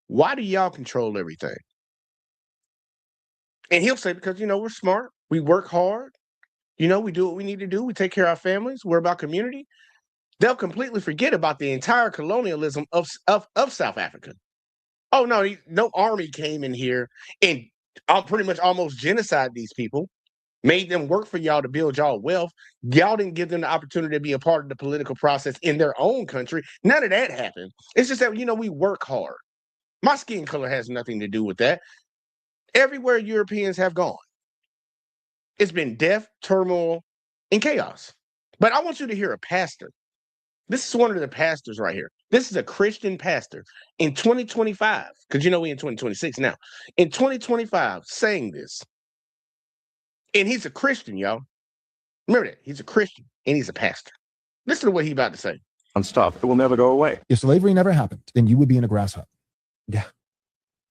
Why do y'all control everything? And he'll say, because, we're smart. we work hard, you know, we do what we need to do, we take care of our families, we're about community, they'll completely forget about the entire colonialism of South Africa. Oh, no, no army came in here and pretty much almost genocide these people, made them work for y'all to build y'all wealth. Y'all didn't give them the opportunity to be a part of the political process in their own country. None of that happened. It's just that, you know, we work hard. My skin color has nothing to do with that. Everywhere Europeans have gone, it's been death, turmoil, and chaos. But I want you to hear a pastor. This is one of the pastors right here. This is a Christian pastor in 2025, because you know we're in 2026 now. In 2025, saying this. And he's a Christian, y'all. Remember that. He's a Christian and he's a pastor. Listen to what he's about to say. On stuff. It will never go away. If slavery never happened, then you would be in a grass hut. Yeah.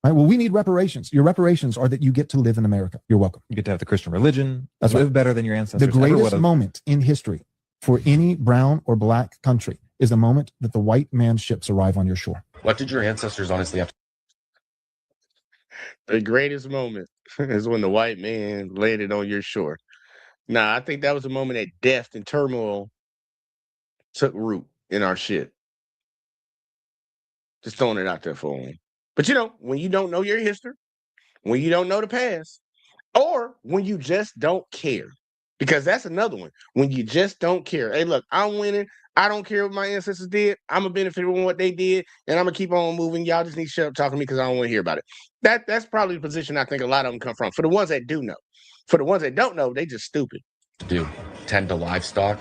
Right, well, we need reparations. Your reparations are that you get to live in America. You're welcome. You get to have the Christian religion. That's live right. better than your ancestors. The greatest moment in history for any brown or black country is the moment that the white man's ships arrive on your shore. What did your ancestors honestly have to? The greatest moment is when the white man landed on your shore. Nah, I think that was a moment that death and turmoil took root in our shit. Just throwing it out there for him. But you know, when you don't know your history, when you don't know the past, or when you just don't care, because that's another one. When you just don't care. Hey, look, I'm winning. I don't care what my ancestors did. I'm going to benefit from what they did, and I'm going to keep on moving. Y'all just need to shut up talking to me because I don't want to hear about it. That's probably the position I think a lot of them come from. For the ones that do know. For the ones that don't know, they just stupid. Do tend to livestock,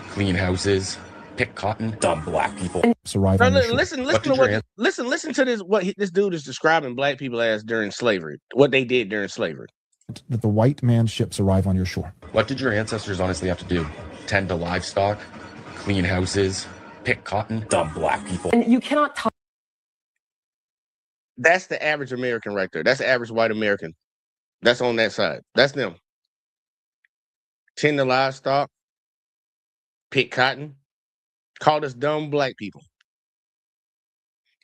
clean houses, pick cotton, dumb black people. Listen to this. This dude is describing black people as during slavery. What they did during slavery. That the white man's ships arrive on your shore. What did your ancestors honestly have to do? Tend to livestock, clean houses, pick cotton, dumb black people. And you cannot talk. That's the average American right there. That's the average white American. That's on that side. That's them. Tend to livestock, pick cotton, call us dumb black people.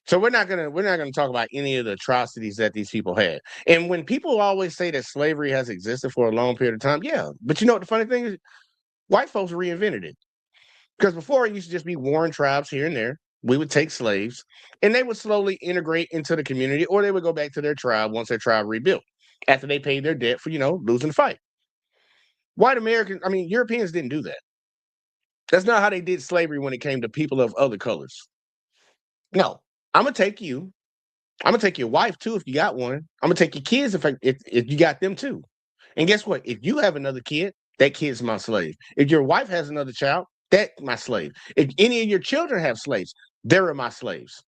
So we're not gonna talk about any of the atrocities that these people had. And when people always say that slavery has existed for a long period of time, yeah. But you know what the funny thing is? White folks reinvented it. Because before it used to just be warring tribes here and there. We would take slaves and they would slowly integrate into the community, or they would go back to their tribe once their tribe rebuilt after they paid their debt for, losing the fight. Europeans didn't do that. That's not how they did slavery when it came to people of other colors. No, I'm going to take you. I'm going to take your wife too if you got one. I'm going to take your kids if you got them too. And guess what? If you have another kid, that kid's my slave. If your wife has another child, that's my slave. If any of your children have slaves, they're my slaves.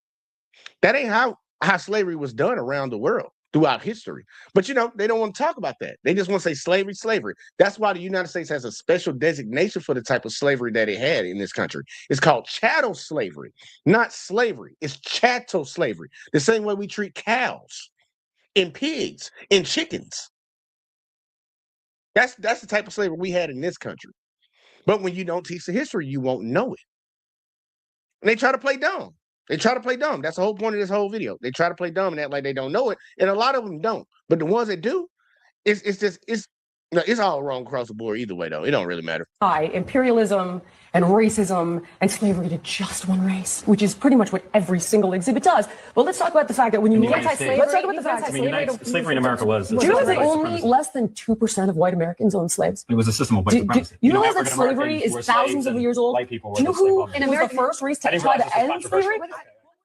That ain't how slavery was done around the world throughout history. But, they don't want to talk about that. They just want to say slavery. That's why the United States has a special designation for the type of slavery that it had in this country. It's called chattel slavery, not slavery. It's chattel slavery. The same way we treat cows and pigs and chickens. That's the type of slavery we had in this country. But when you don't teach the history, you won't know it. And they try to play dumb. That's the whole point of this whole video. They try to play dumb and act like they don't know it. And a lot of them don't. But the ones that do, it's all wrong across the board either way, though. It don't really matter. Imperialism and racism and slavery to just one race, which is pretty much what every single exhibit does. Well, let's talk about the fact that when you look at slavery, slavery in America was. Do you know that only less than 2% of white Americans own slaves? It was a system of white supremacy. You know that slavery is thousands of years old? Do you know who in America was the first race to try to end slavery?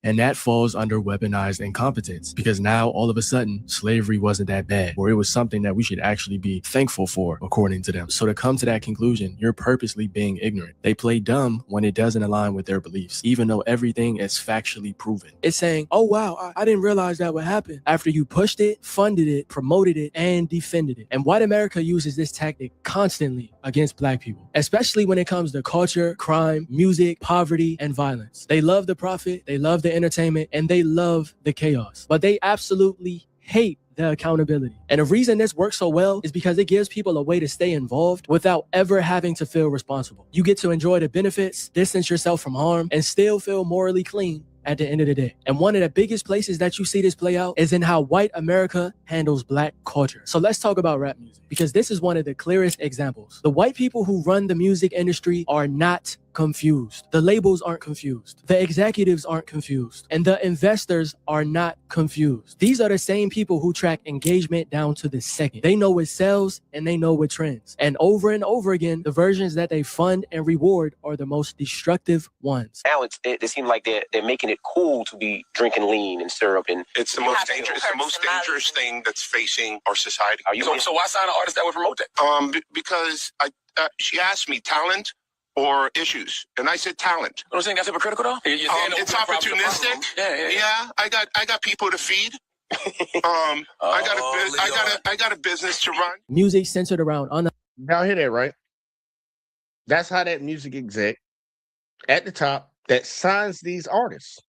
And that falls under weaponized incompetence, because now all of a sudden slavery wasn't that bad, or it was something that we should actually be thankful for, according to them. So to come to that conclusion, you're purposely being ignorant. They play dumb when it doesn't align with their beliefs, even though everything is factually proven. It's saying, oh wow, I didn't realize that would happen, after you pushed it, funded it, promoted it, and defended it. And white America uses this tactic constantly against black people, especially when it comes to culture, crime, music, poverty, and violence. They love the profit, they love the entertainment, and they love the chaos, but they absolutely hate the accountability. And the reason this works so well is because it gives people a way to stay involved without ever having to feel responsible. You get to enjoy the benefits, distance yourself from harm, and still feel morally clean at the end of the day. And one of the biggest places that you see this play out is in how white America handles black culture. So let's talk about rap music, because this is one of the clearest examples. The white people who run the music industry are not confused. The labels aren't confused. The executives aren't confused. And the investors are not confused. These are the same people who track engagement down to the second. They know what sells and they know what trends. And over again, the versions that they fund and reward are the most destructive ones. Now it seems like they're making it cool to be drinking lean and syrup, and it's the most dangerous. It's the most dangerous thing that's facing our society. So why sign an artist that would promote that? Because she asked me talent or issues, and I said talent. You don't think that's hypocritical though? It's opportunistic. Yeah, I got people to feed. I got a business to run. Music centered around Y'all hear that, right? That's how that music exec at the top that signs these artists,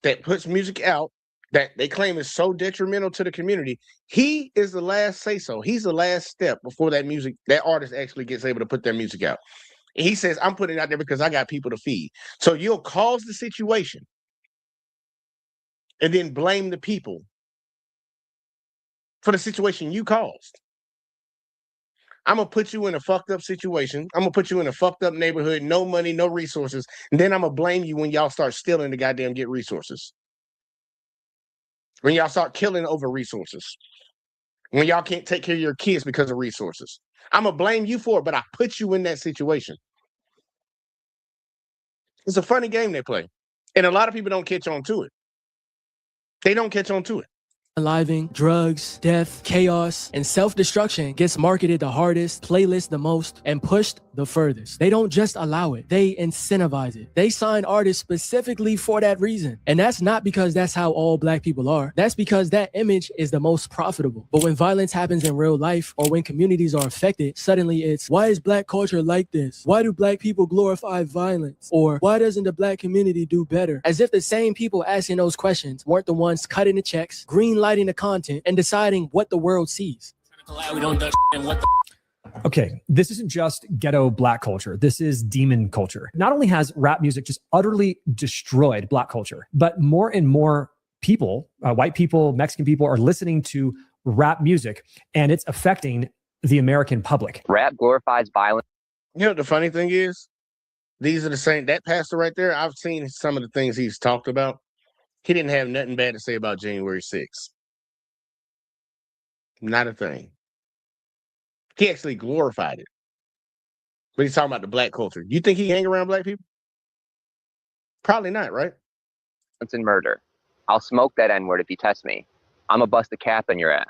that puts music out that they claim is so detrimental to the community. He is the last say-so. He's the last step before that artist actually gets able to put their music out. And he says, I'm putting it out there because I got people to feed. So you'll cause the situation and then blame the people for the situation you caused. I'm going to put you in a fucked up situation. I'm going to put you in a fucked up neighborhood, no money, no resources. And then I'm going to blame you when y'all start stealing to goddamn get resources. When y'all start killing over resources. When y'all can't take care of your kids because of resources. I'm going to blame you for it, but I put you in that situation. It's a funny game they play. And a lot of people don't catch on to it. They don't catch on to it. Living, drugs, death, chaos, and self-destruction gets marketed the hardest, playlisted the most, and pushed the furthest. They don't just allow it, they incentivize it. They sign artists specifically for that reason. And that's not because that's how all black people are. That's because that image is the most profitable. But when violence happens in real life, or when communities are affected, suddenly it's, why is black culture like this? Why do black people glorify violence? Or why doesn't the black community do better? As if the same people asking those questions weren't the ones cutting the checks, greenlighting the content, and deciding what the world sees. Okay, this isn't just ghetto black culture. This is demon culture. Not only has rap music just utterly destroyed black culture, but more and more people, white people, Mexican people, are listening to rap music, and it's affecting the American public. Rap glorifies violence. You know what the funny thing is? These are the same, that pastor right there, I've seen some of the things he's talked about. He didn't have nothing bad to say about January 6th. Not a thing. He actually glorified it. But he's talking about the black culture. You think he hang around black people? Probably not, right? It's in murder. I'll smoke that N-word if you test me. I'm gonna bust a cap in your ass.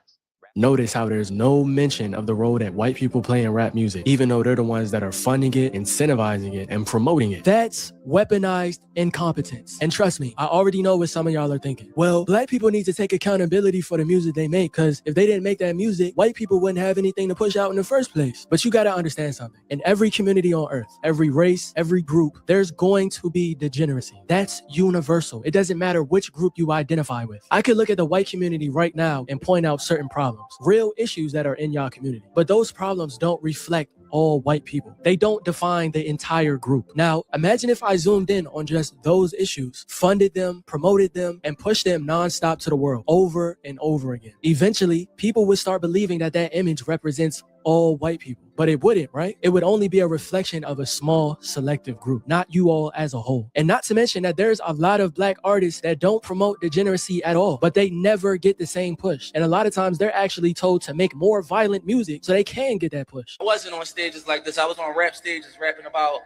Notice how there's no mention of the role that white people play in rap music, even though they're the ones that are funding it, incentivizing it, and promoting it. That's weaponized incompetence. And trust me, I already know what some of y'all are thinking. Well, black people need to take accountability for the music they make, because if they didn't make that music, white people wouldn't have anything to push out in the first place. But you gotta understand something. In every community on earth, every race, every group, there's going to be degeneracy. That's universal. It doesn't matter which group you identify with. I could look at the white community right now and point out certain problems. Real issues that are in y'all community. But those problems don't reflect all white people. They don't define the entire group. Now, imagine if I zoomed in on just those issues, funded them, promoted them, and pushed them nonstop to the world over and over again. Eventually, people would start believing that that image represents all white people. But it wouldn't, right? It would only be a reflection of a small selective group, not you all as a whole. And not to mention that there's a lot of black artists that don't promote degeneracy at all, but they never get the same push. And a lot of times they're actually told to make more violent music so they can get that push. I wasn't on stages like this. I was on rap stages rapping about,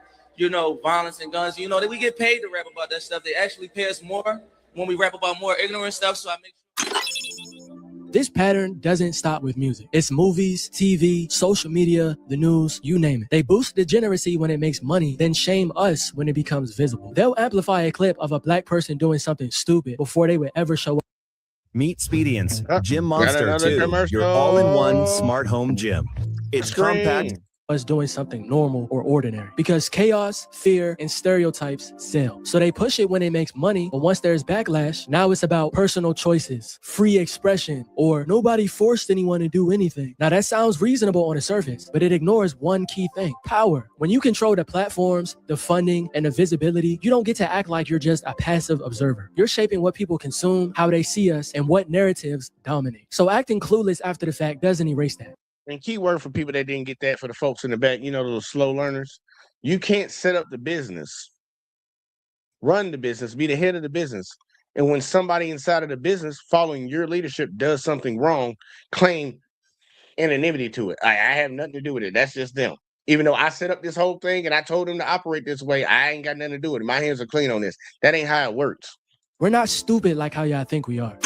violence and guns. That we get paid to rap about that stuff. They actually pay us more when we rap about more ignorant stuff. So I make This pattern doesn't stop with music. It's movies, TV, social media, the news, you name it. They boost degeneracy when it makes money, then shame us when it becomes visible. They'll amplify a clip of a black person doing something stupid before they would ever show up. Meet Speedians, Gym Monster 2, your all-in-one smart home gym. It's compact, us doing something normal or ordinary. Because chaos, fear, and stereotypes sell. So they push it when it makes money, but once there's backlash, now it's about personal choices, free expression, or nobody forced anyone to do anything. Now that sounds reasonable on the surface, but it ignores one key thing: power. When you control the platforms, the funding, and the visibility, you don't get to act like you're just a passive observer. You're shaping what people consume, how they see us, and what narratives dominate. So acting clueless after the fact doesn't erase that. And key word for people that didn't get that, for the folks in the back, you know, those slow learners. You can't set up the business, run the business, be the head of the business. And when somebody inside of the business following your leadership does something wrong, claim anonymity to it. I have nothing to do with it. That's just them. Even though I set up this whole thing and I told them to operate this way, I ain't got nothing to do with it. My hands are clean on this. That ain't how it works. We're not stupid like how y'all think we are.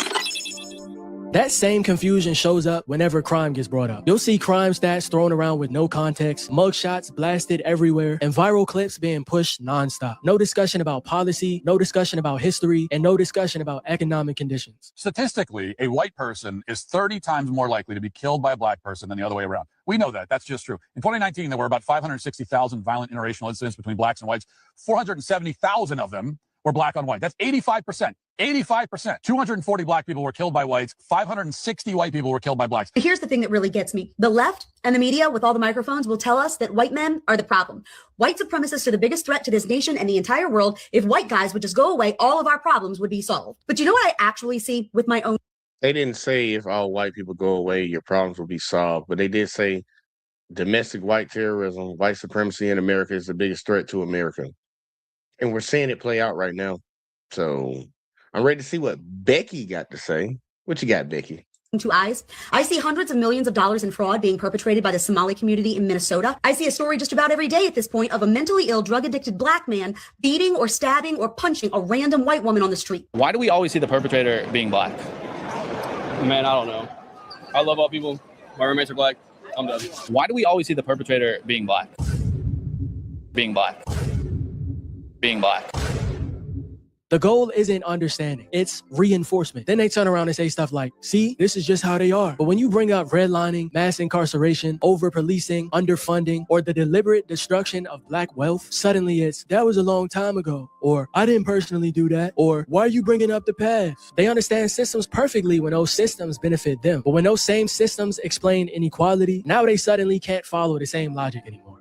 That same confusion shows up whenever crime gets brought up. You'll see crime stats thrown around with no context, mugshots blasted everywhere, and viral clips being pushed nonstop. No discussion about policy, no discussion about history, and no discussion about economic conditions. Statistically, a white person is 30 times more likely to be killed by a black person than the other way around. We know that. That's just true. In 2019, there were about 560,000 violent interracial incidents between blacks and whites. 470,000 of them were black on white. That's 85%. 85%. 240 black people were killed by whites. 560 white people were killed by blacks. Here's the thing that really gets me. The left and the media with all the microphones will tell us that white men are the problem. White supremacists are the biggest threat to this nation and the entire world. If white guys would just go away, all of our problems would be solved. But you know what I actually see with my own? They didn't say if all white people go away, your problems will be solved. But they did say domestic white terrorism, white supremacy in America is the biggest threat to America. And we're seeing it play out right now. So I'm ready to see what Becky got to say. What you got, Becky? Two eyes. I see hundreds of millions of dollars in fraud being perpetrated by the Somali community in Minnesota. I see a story just about every day at this point of a mentally ill, drug-addicted black man beating or stabbing or punching a random white woman on the street. Why do we always see the perpetrator being black? Man, I don't know. I love all people. My roommates are black. I'm done. Why do we always see the perpetrator being black? Being black. Being black. The goal isn't understanding, it's reinforcement. Then they turn around and say stuff like, see, this is just how they are. But when you bring up redlining, mass incarceration, over-policing, underfunding, or the deliberate destruction of black wealth, suddenly it's, that was a long time ago, or I didn't personally do that, or why are you bringing up the past? They understand systems perfectly when those systems benefit them. But when those same systems explain inequality, now they suddenly can't follow the same logic anymore.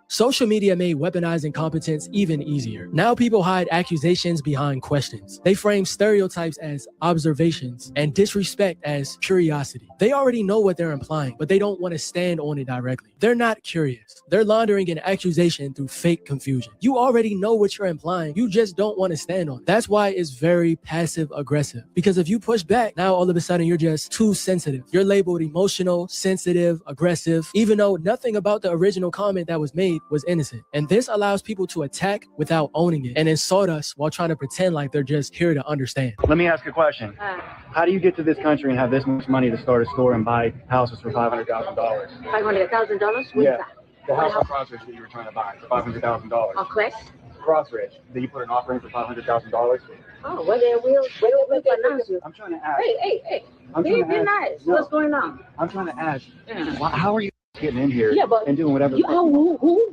Social media made weaponizing competence even easier. Now people hide accusations behind questions. They frame stereotypes as observations and disrespect as curiosity. They already know what they're implying, but they don't want to stand on it directly. They're not curious. They're laundering an accusation through fake confusion. You already know what you're implying. You just don't want to stand on it. That's why it's very passive aggressive. Because if you push back, now all of a sudden you're just too sensitive. You're labeled emotional, sensitive, aggressive, even though nothing about the original comment that was made was innocent. And this allows people to attack without owning it and insult us while trying to pretend like they're just here to understand. Let me ask you a question. How do you get to this country and have this much money to start a store and buy houses for $500,000? $500,000? Yeah. The house on Crossridge that you were trying to buy for $500,000. On Quest? Crossridge. Did you put an offering for $500,000? Oh, well, then we'll finance you. I'm trying to ask. Hey. Be nice. No. What's going on? I'm trying to ask. How are you getting in here but and doing whatever? Who?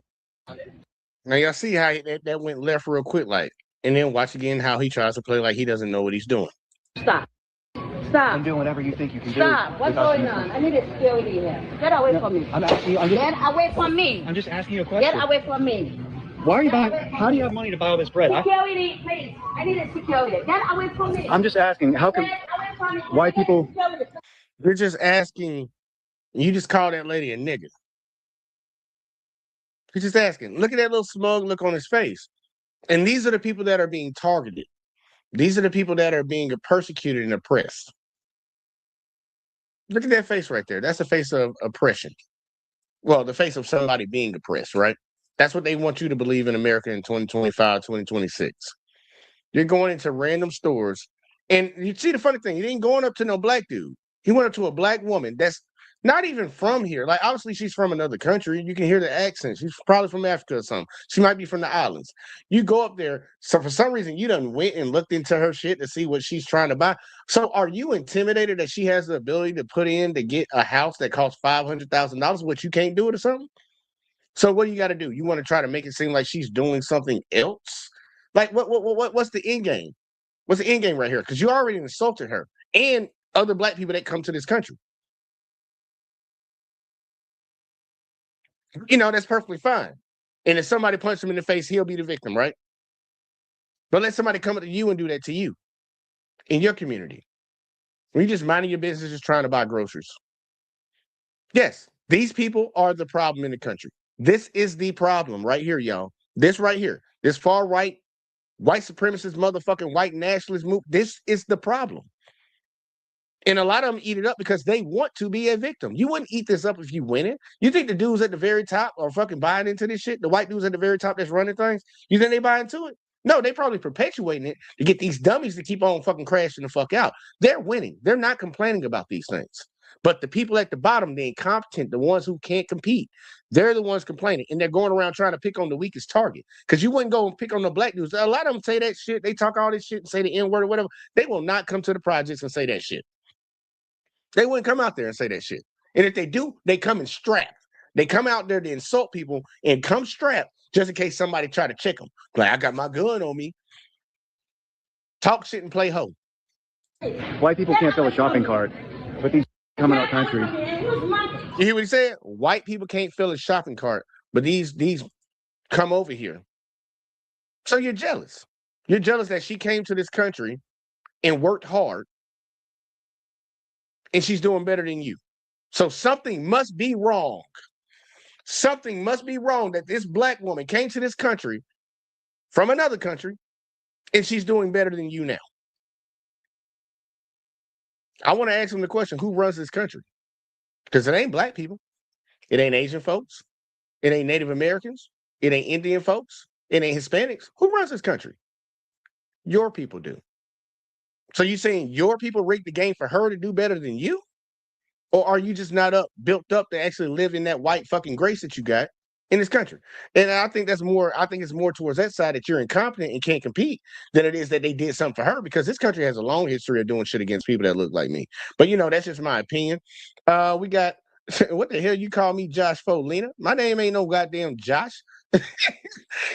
Now y'all see how that went left real quick, like, and then watch again how he tries to play like he doesn't know what he's doing. Stop. I'm doing whatever you think you can do. Stop. What's going on? I need a security here. Get away from me. I'm asking you. Get away from me. I'm just asking you a question. Get away from me. Why are you buying? How do you have money to buy all this bread? Security, please. I need a security. Get away from me. I'm just asking. How come white people? You're just asking. You just call that lady a nigga. He's just asking. Look at that little smug look on his face. And these are the people that are being targeted. These are the people that are being persecuted and oppressed. Look at that face right there. That's the face of oppression. Well, the face of somebody being oppressed, right? That's what they want you to believe in America in 2025, 2026. You're going into random stores. And you see the funny thing, he ain't going up to no black dude. He went up to a black woman. Not even from here. Like, obviously, she's from another country. You can hear the accent. She's probably from Africa or something. She might be from the islands. You go up there. So for some reason, you done went and looked into her shit to see what she's trying to buy. So are you intimidated that she has the ability to put in to get a house that costs $500,000, which you can't do it or something? So what do you got to do? You want to try to make it seem like she's doing something else? Like, what's the end game? What's the end game right here? Because you already insulted her and other black people that come to this country. You know, that's perfectly fine. And if somebody punched him in the face, he'll be the victim, right? But let somebody come up to you and do that to you in your community. When you just minding your business, just trying to buy groceries. Yes, these people are the problem in the country. This is the problem right here, y'all. This right here, this far right, white supremacist, motherfucking white nationalist move. This is the problem. And a lot of them eat it up because they want to be a victim. You wouldn't eat this up if you win it. You think the dudes at the very top are fucking buying into this shit? The white dudes at the very top that's running things? You think they buy into it? No, they probably perpetuating it to get these dummies to keep on fucking crashing the fuck out. They're winning. They're not complaining about these things. But the people at the bottom, the incompetent, the ones who can't compete, they're the ones complaining. And they're going around trying to pick on the weakest target. Because you wouldn't go and pick on the black dudes. A lot of them say that shit. They talk all this shit and say the N-word or whatever. They will not come to the projects and say that shit. They wouldn't come out there and say that shit. And if they do, they come in strapped. They come out there to insult people and come strapped just in case somebody try to check them. Like, I got my gun on me. Talk shit and play hoe. White people can't fill a shopping cart, but these come in our country. You hear what he said? White people can't fill a shopping cart, but these come over here. So you're jealous. You're jealous that she came to this country and worked hard, and she's doing better than you. So something must be wrong. Something must be wrong that this black woman came to this country from another country, and she's doing better than you now. I want to ask him the question, who runs this country? Because it ain't black people. It ain't Asian folks. It ain't Native Americans. It ain't Indian folks. It ain't Hispanics. Who runs this country? Your people do. So you saying your people rigged the game for her to do better than you? Or are you just not built up to actually live in that white fucking grace that you got in this country? And I think it's more towards that side that you're incompetent and can't compete than it is that they did something for her, because this country has a long history of doing shit against people that look like me. But you know, that's just my opinion. We got what the hell you call me, Josh Folina? My name ain't no goddamn Josh.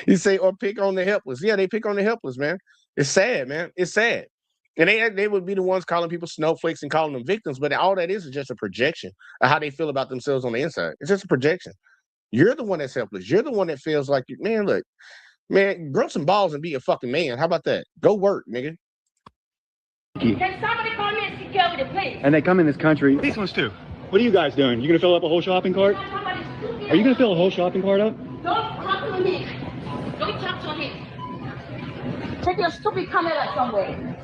You say, or pick on the helpless. Yeah, they pick on the helpless, man. It's sad, man. It's sad. And they would be the ones calling people snowflakes and calling them victims, but all that is just a projection of how they feel about themselves on the inside. It's just a projection. You're the one that's helpless. You're the one that feels like, man, look, man, grow some balls and be a fucking man. How about that? Go work, nigga. Can somebody call me a security, please? And they come in this country. These ones too. What are you guys doing? You gonna fill up a whole shopping cart? Are you gonna fill a whole shopping cart up? Don't talk to me. Don't talk to me. Take your stupid camera somewhere.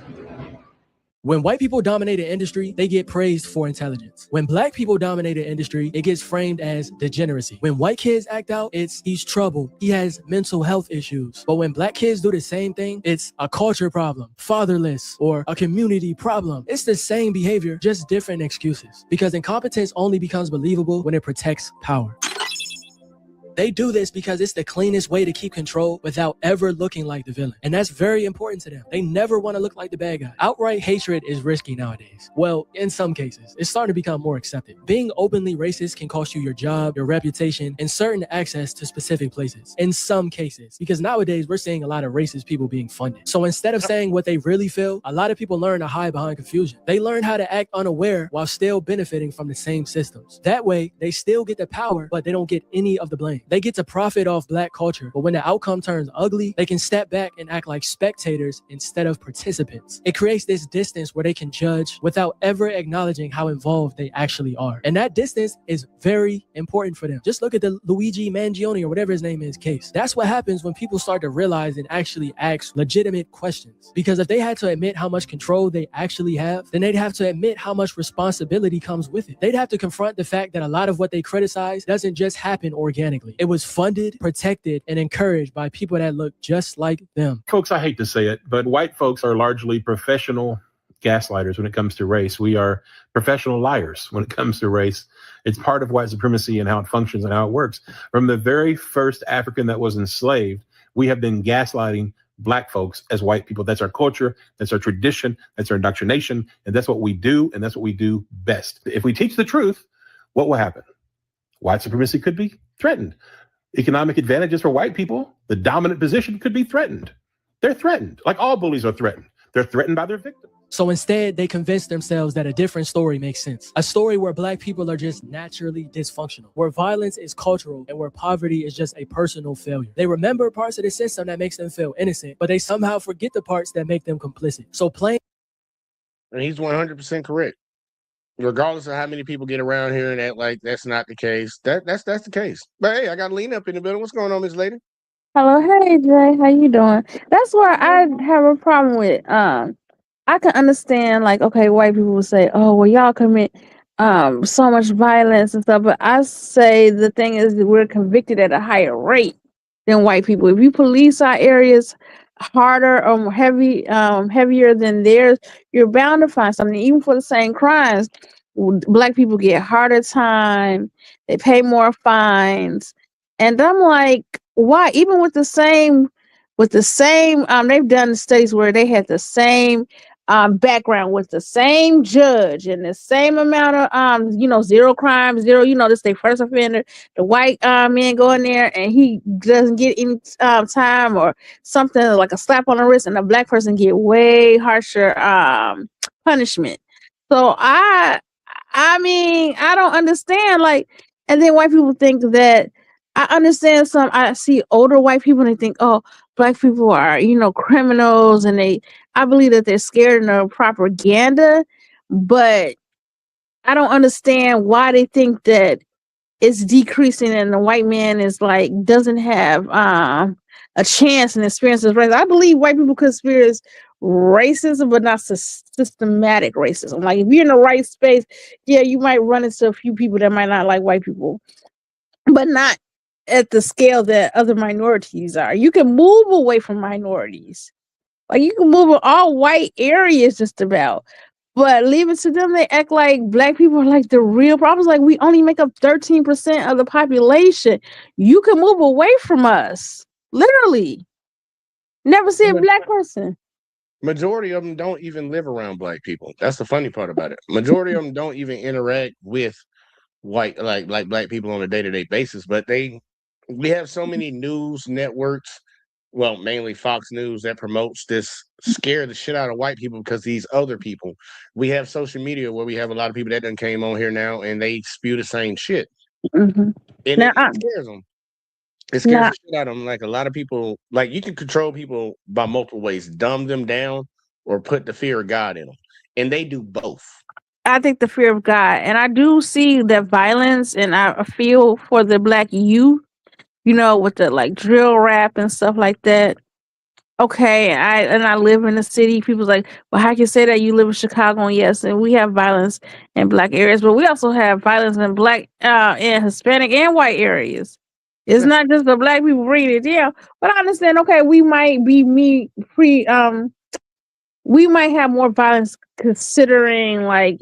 When white people dominate an industry, they get praised for intelligence. When black people dominate an industry, it gets framed as degeneracy. When white kids act out, it's he's trouble, he has mental health issues. But when black kids do the same thing, it's a culture problem, fatherless, or a community problem. It's the same behavior, just different excuses. Because incompetence only becomes believable when it protects power. They do this because it's the cleanest way to keep control without ever looking like the villain. And that's very important to them. They never want to look like the bad guy. Outright hatred is risky nowadays. Well, in some cases, it's starting to become more accepted. Being openly racist can cost you your job, your reputation, and certain access to specific places. In some cases, because nowadays we're seeing a lot of racist people being funded. So instead of saying what they really feel, a lot of people learn to hide behind confusion. They learn how to act unaware while still benefiting from the same systems. That way, they still get the power, but they don't get any of the blame. They get to profit off black culture, but when the outcome turns ugly, they can step back and act like spectators instead of participants. It creates this distance where they can judge without ever acknowledging how involved they actually are. And that distance is very important for them. Just look at the Luigi Mangione or whatever his name is case. That's what happens when people start to realize and actually ask legitimate questions. Because if they had to admit how much control they actually have, then they'd have to admit how much responsibility comes with it. They'd have to confront the fact that a lot of what they criticize doesn't just happen organically. It was funded, protected, and encouraged by people that look just like them. Folks, I hate to say it, but white folks are largely professional gaslighters when it comes to race. We are professional liars when it comes to race. It's part of white supremacy and how it functions and how it works. From the very first African that was enslaved, we have been gaslighting Black folks as white people. That's our culture. That's our tradition. That's our indoctrination. And that's what we do. And that's what we do best. If we teach the truth, what will happen? White supremacy could be threatened. Economic advantages for white people, the dominant position could be threatened. They're threatened. Like all bullies are threatened. They're threatened by their victims. So instead, they convince themselves that a different story makes sense. A story where Black people are just naturally dysfunctional, where violence is cultural, and where poverty is just a personal failure. They remember parts of the system that makes them feel innocent, but they somehow forget the parts that make them complicit. So plain. And he's 100% correct. Regardless of how many people get around here and act like that's not the case, that's the case. But hey, I got Lena up in the building. What's going on, Miss Lady? Hello, hey Jay, how you doing? That's where I have a problem with. I can understand, like, okay, white people will say, "Oh, well, y'all commit so much violence and stuff," but I say the thing is that we're convicted at a higher rate than white people. If you police our areas harder or heavier than theirs, you're bound to find something. Even for the same crimes, Black people get harder time. They pay more fines, and I'm like, why? Even with the same, they've done studies where they had the same background with the same judge and the same amount of zero crime, zero, this their first offender. The white man go in there and he doesn't get any time or something like a slap on the wrist, and the Black person get way harsher punishment. So I mean, I don't understand, like, and then white people think that I understand I see older white people and they think, oh, Black people are, criminals, and I believe that they're scared of the propaganda, but I don't understand why they think that it's decreasing and the white man is like, doesn't have a chance and experiences racism. I believe white people could experience racism, but not systematic racism. Like, if you're in the right space, yeah, you might run into a few people that might not like white people, but not at the scale that other minorities are. You can move away from minorities. Like, you can move in all white areas just about. But leave it to them, they act like Black people are like the real problems. Like, we only make up 13% of the population. You can move away from us. Literally. Never see a Black person. Majority of them don't even live around Black people. That's the funny part about it. Majority of them don't even interact with white, like Black people on a day-to-day basis. But we have so many news networks, well, mainly Fox News, that promotes this scare the shit out of white people because these other people. We have social media where we have a lot of people that done came on here now and they spew the same shit. Mm-hmm. And it scares them. It scares the shit out of them. Like, a lot of people, like, you can control people by multiple ways: dumb them down or put the fear of God in them. And they do both. I think the fear of God. And I do see that violence, and I feel for the Black youth, with the like drill rap and stuff like that. Okay, I live in the city. People's like, well, how can you say that? You live in Chicago? And yes, and we have violence in Black areas, but we also have violence in Black and Hispanic and white areas. It's not just the Black people bringing it down. But I understand, okay, we might be we might have more violence considering, like,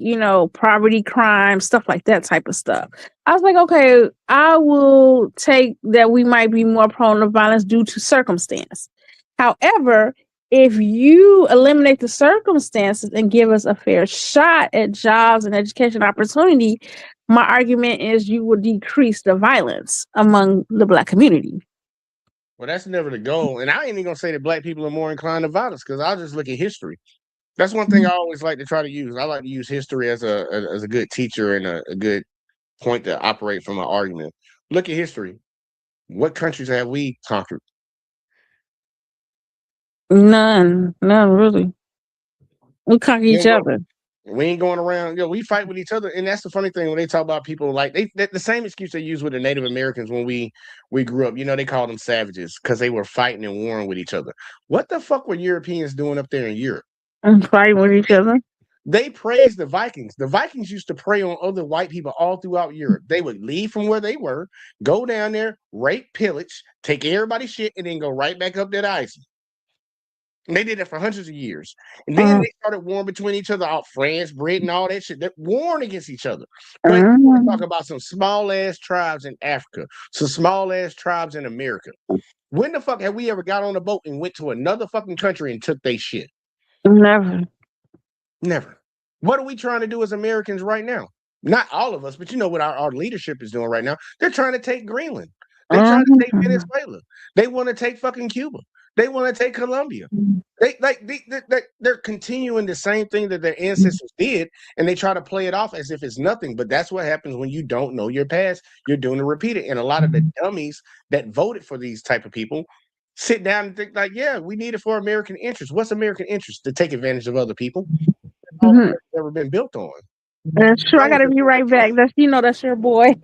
poverty, crime, stuff like that type of stuff. I was like, okay, I will take that we might be more prone to violence due to circumstance. However, if you eliminate the circumstances and give us a fair shot at jobs and education opportunity, my argument is you will decrease the violence among the Black community. Well, that's never the goal. And I ain't even gonna say that Black people are more inclined to violence, because I'll just look at history. That's one thing I always like to try to use. I like to use history as a good teacher and a good point to operate from an argument. Look at history. What countries have we conquered? None really. We conquer each other. We ain't going around. We fight with each other, and that's the funny thing when they talk about people like the same excuse they use with the Native Americans when we grew up. They called them savages because they were fighting and warring with each other. What the fuck were Europeans doing up there in Europe? And fighting with each other. They praised the Vikings. The Vikings used to prey on other white people all throughout Europe. They would leave from where they were, go down there, rape, pillage, take everybody's shit, and then go right back up that ice. And they did it for hundreds of years. And then they started warring between each other, all France, Britain, all that shit. They're warring against each other. But you want to talk about some small ass tribes in Africa, some small ass tribes in America. When the fuck have we ever got on a boat and went to another fucking country and took their shit? Never. Never. What are we trying to do as Americans right now? Not all of us, but you know what our leadership is doing right now? They're trying to take Greenland. They're trying to take Venezuela. They want to take fucking Cuba. They want to take Colombia. They're continuing the same thing that their ancestors did, and they try to play it off as if it's nothing. But that's what happens when you don't know your past. You're doing to repeat it. And a lot of the dummies that voted for these type of people sit down and think like, yeah, we need it for American interest. What's American interest? To take advantage of other people. All America's ever been built on. That's true. I gotta be right back. That's that's your boy.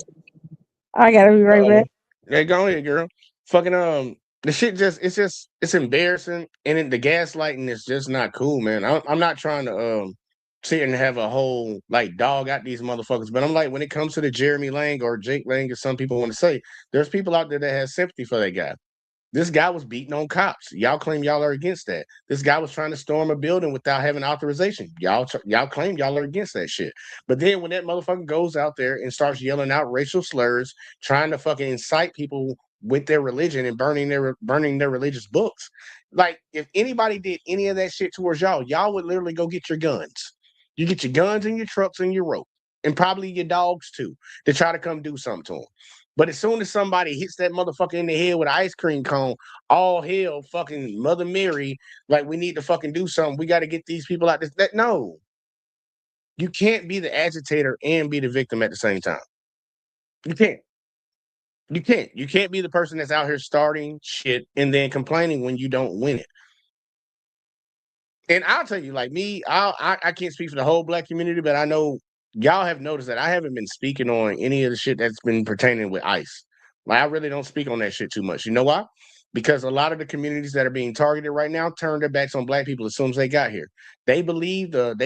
I gotta be right back. Yeah, go ahead, girl. Fucking the shit it's embarrassing, and then the gaslighting is just not cool, man. I'm not trying to sit here and have a whole like dog out these motherfuckers, but I'm like, when it comes to the Jeremy Lang or Jake Lang, as some people want to say, there's people out there that have sympathy for that guy. This guy was beating on cops. Y'all claim y'all are against that. This guy was trying to storm a building without having authorization. Y'all claim y'all are against that shit. But then when that motherfucker goes out there and starts yelling out racial slurs, trying to fucking incite people with their religion and burning their religious books, like if anybody did any of that shit towards y'all would literally go get your guns. You get your guns and your trucks and your rope, and probably your dogs too, to try to come do something to them. But as soon as somebody hits that motherfucker in the head with an ice cream cone, all hell fucking Mother Mary, like we need to fucking do something. We got to get these people out. No. You can't be the agitator and be the victim at the same time. You can't. You can't. You can't be the person that's out here starting shit and then complaining when you don't win it. And I'll tell you, like me, I can't speak for the whole black community, but I know y'all have noticed that I haven't been speaking on any of the shit that's been pertaining with ICE. Like I really don't speak on that shit too much. You know why? Because a lot of the communities that are being targeted right now turned their backs on black people as soon as they got here. They believe they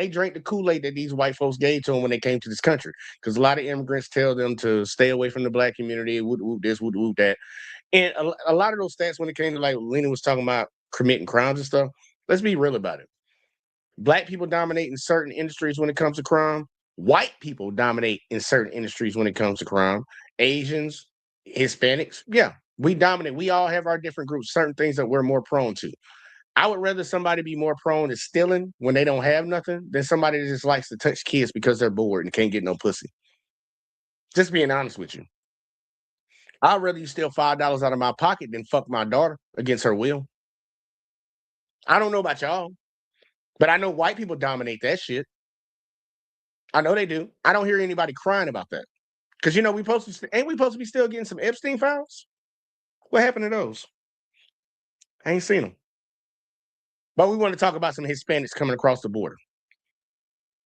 drank the Kool-Aid that these white folks gave to them when they came to this country. Because a lot of immigrants tell them to stay away from the black community, woot woot this, woot woot that. And a lot of those stats when it came to like Lena was talking about committing crimes and stuff, let's be real about it. Black people dominate in certain industries when it comes to crime. White people dominate in certain industries when it comes to crime. Asians, Hispanics, yeah, we dominate. We all have our different groups, certain things that we're more prone to. I would rather somebody be more prone to stealing when they don't have nothing than somebody that just likes to touch kids because they're bored and can't get no pussy. Just being honest with you. I'd rather you steal $5 out of my pocket than fuck my daughter against her will. I don't know about y'all, but I know white people dominate that shit. I know they do. I don't hear anybody crying about that. Because, you know, ain't we supposed to be still getting some Epstein files? What happened to those? I ain't seen them. But we want to talk about some Hispanics coming across the border.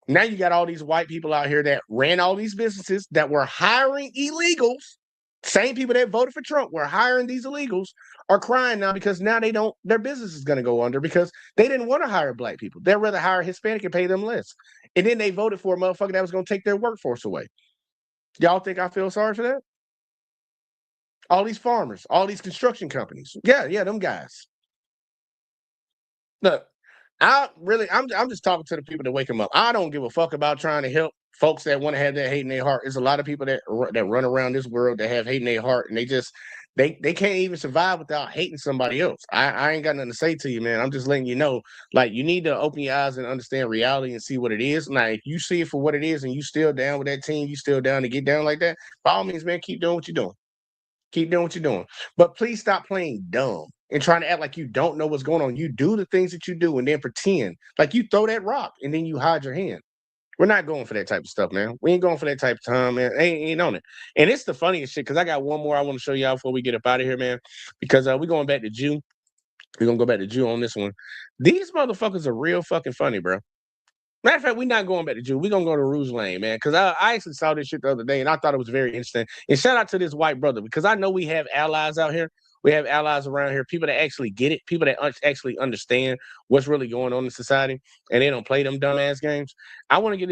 Now you got all these white people out here that ran all these businesses that were hiring illegals. Same people that voted for Trump were hiring these illegals are crying now because now their business is going to go under because they didn't want to hire black people. They'd rather hire Hispanic and pay them less. And then they voted for a motherfucker that was going to take their workforce away. Y'all think I feel sorry for that? All these farmers, all these construction companies. Yeah, them guys. Look, I'm just talking to the people that wake them up. I don't give a fuck about trying to help folks that want to have that hate in their heart. There's a lot of people that run around this world that have hate in their heart, and they can't even survive without hating somebody else. I ain't got nothing to say to you, man. I'm just letting you know, like, you need to open your eyes and understand reality and see what it is. Now, if you see it for what it is and you still down with that team, you still down to get down like that, by all means, man, keep doing what you're doing. Keep doing what you're doing. But please stop playing dumb and trying to act like you don't know what's going on. You do the things that you do and then pretend like you throw that rock and then you hide your hand. We're not going for that type of stuff, man. We ain't going for that type of time, man. Ain't on it. And it's the funniest shit because I got one more I want to show y'all before we get up out of here, man. Because we're going back to Jew. We're going to go back to Jew on this one. These motherfuckers are real fucking funny, bro. Matter of fact, we're not going back to Jew. We're going to go to Rouge Lane, man, because I actually saw this shit the other day, and I thought it was very interesting. And shout out to this white brother, because I know we have allies out here. We have allies around here, people that actually get it, people that actually understand what's really going on in society, and they don't play them dumbass games. I want to get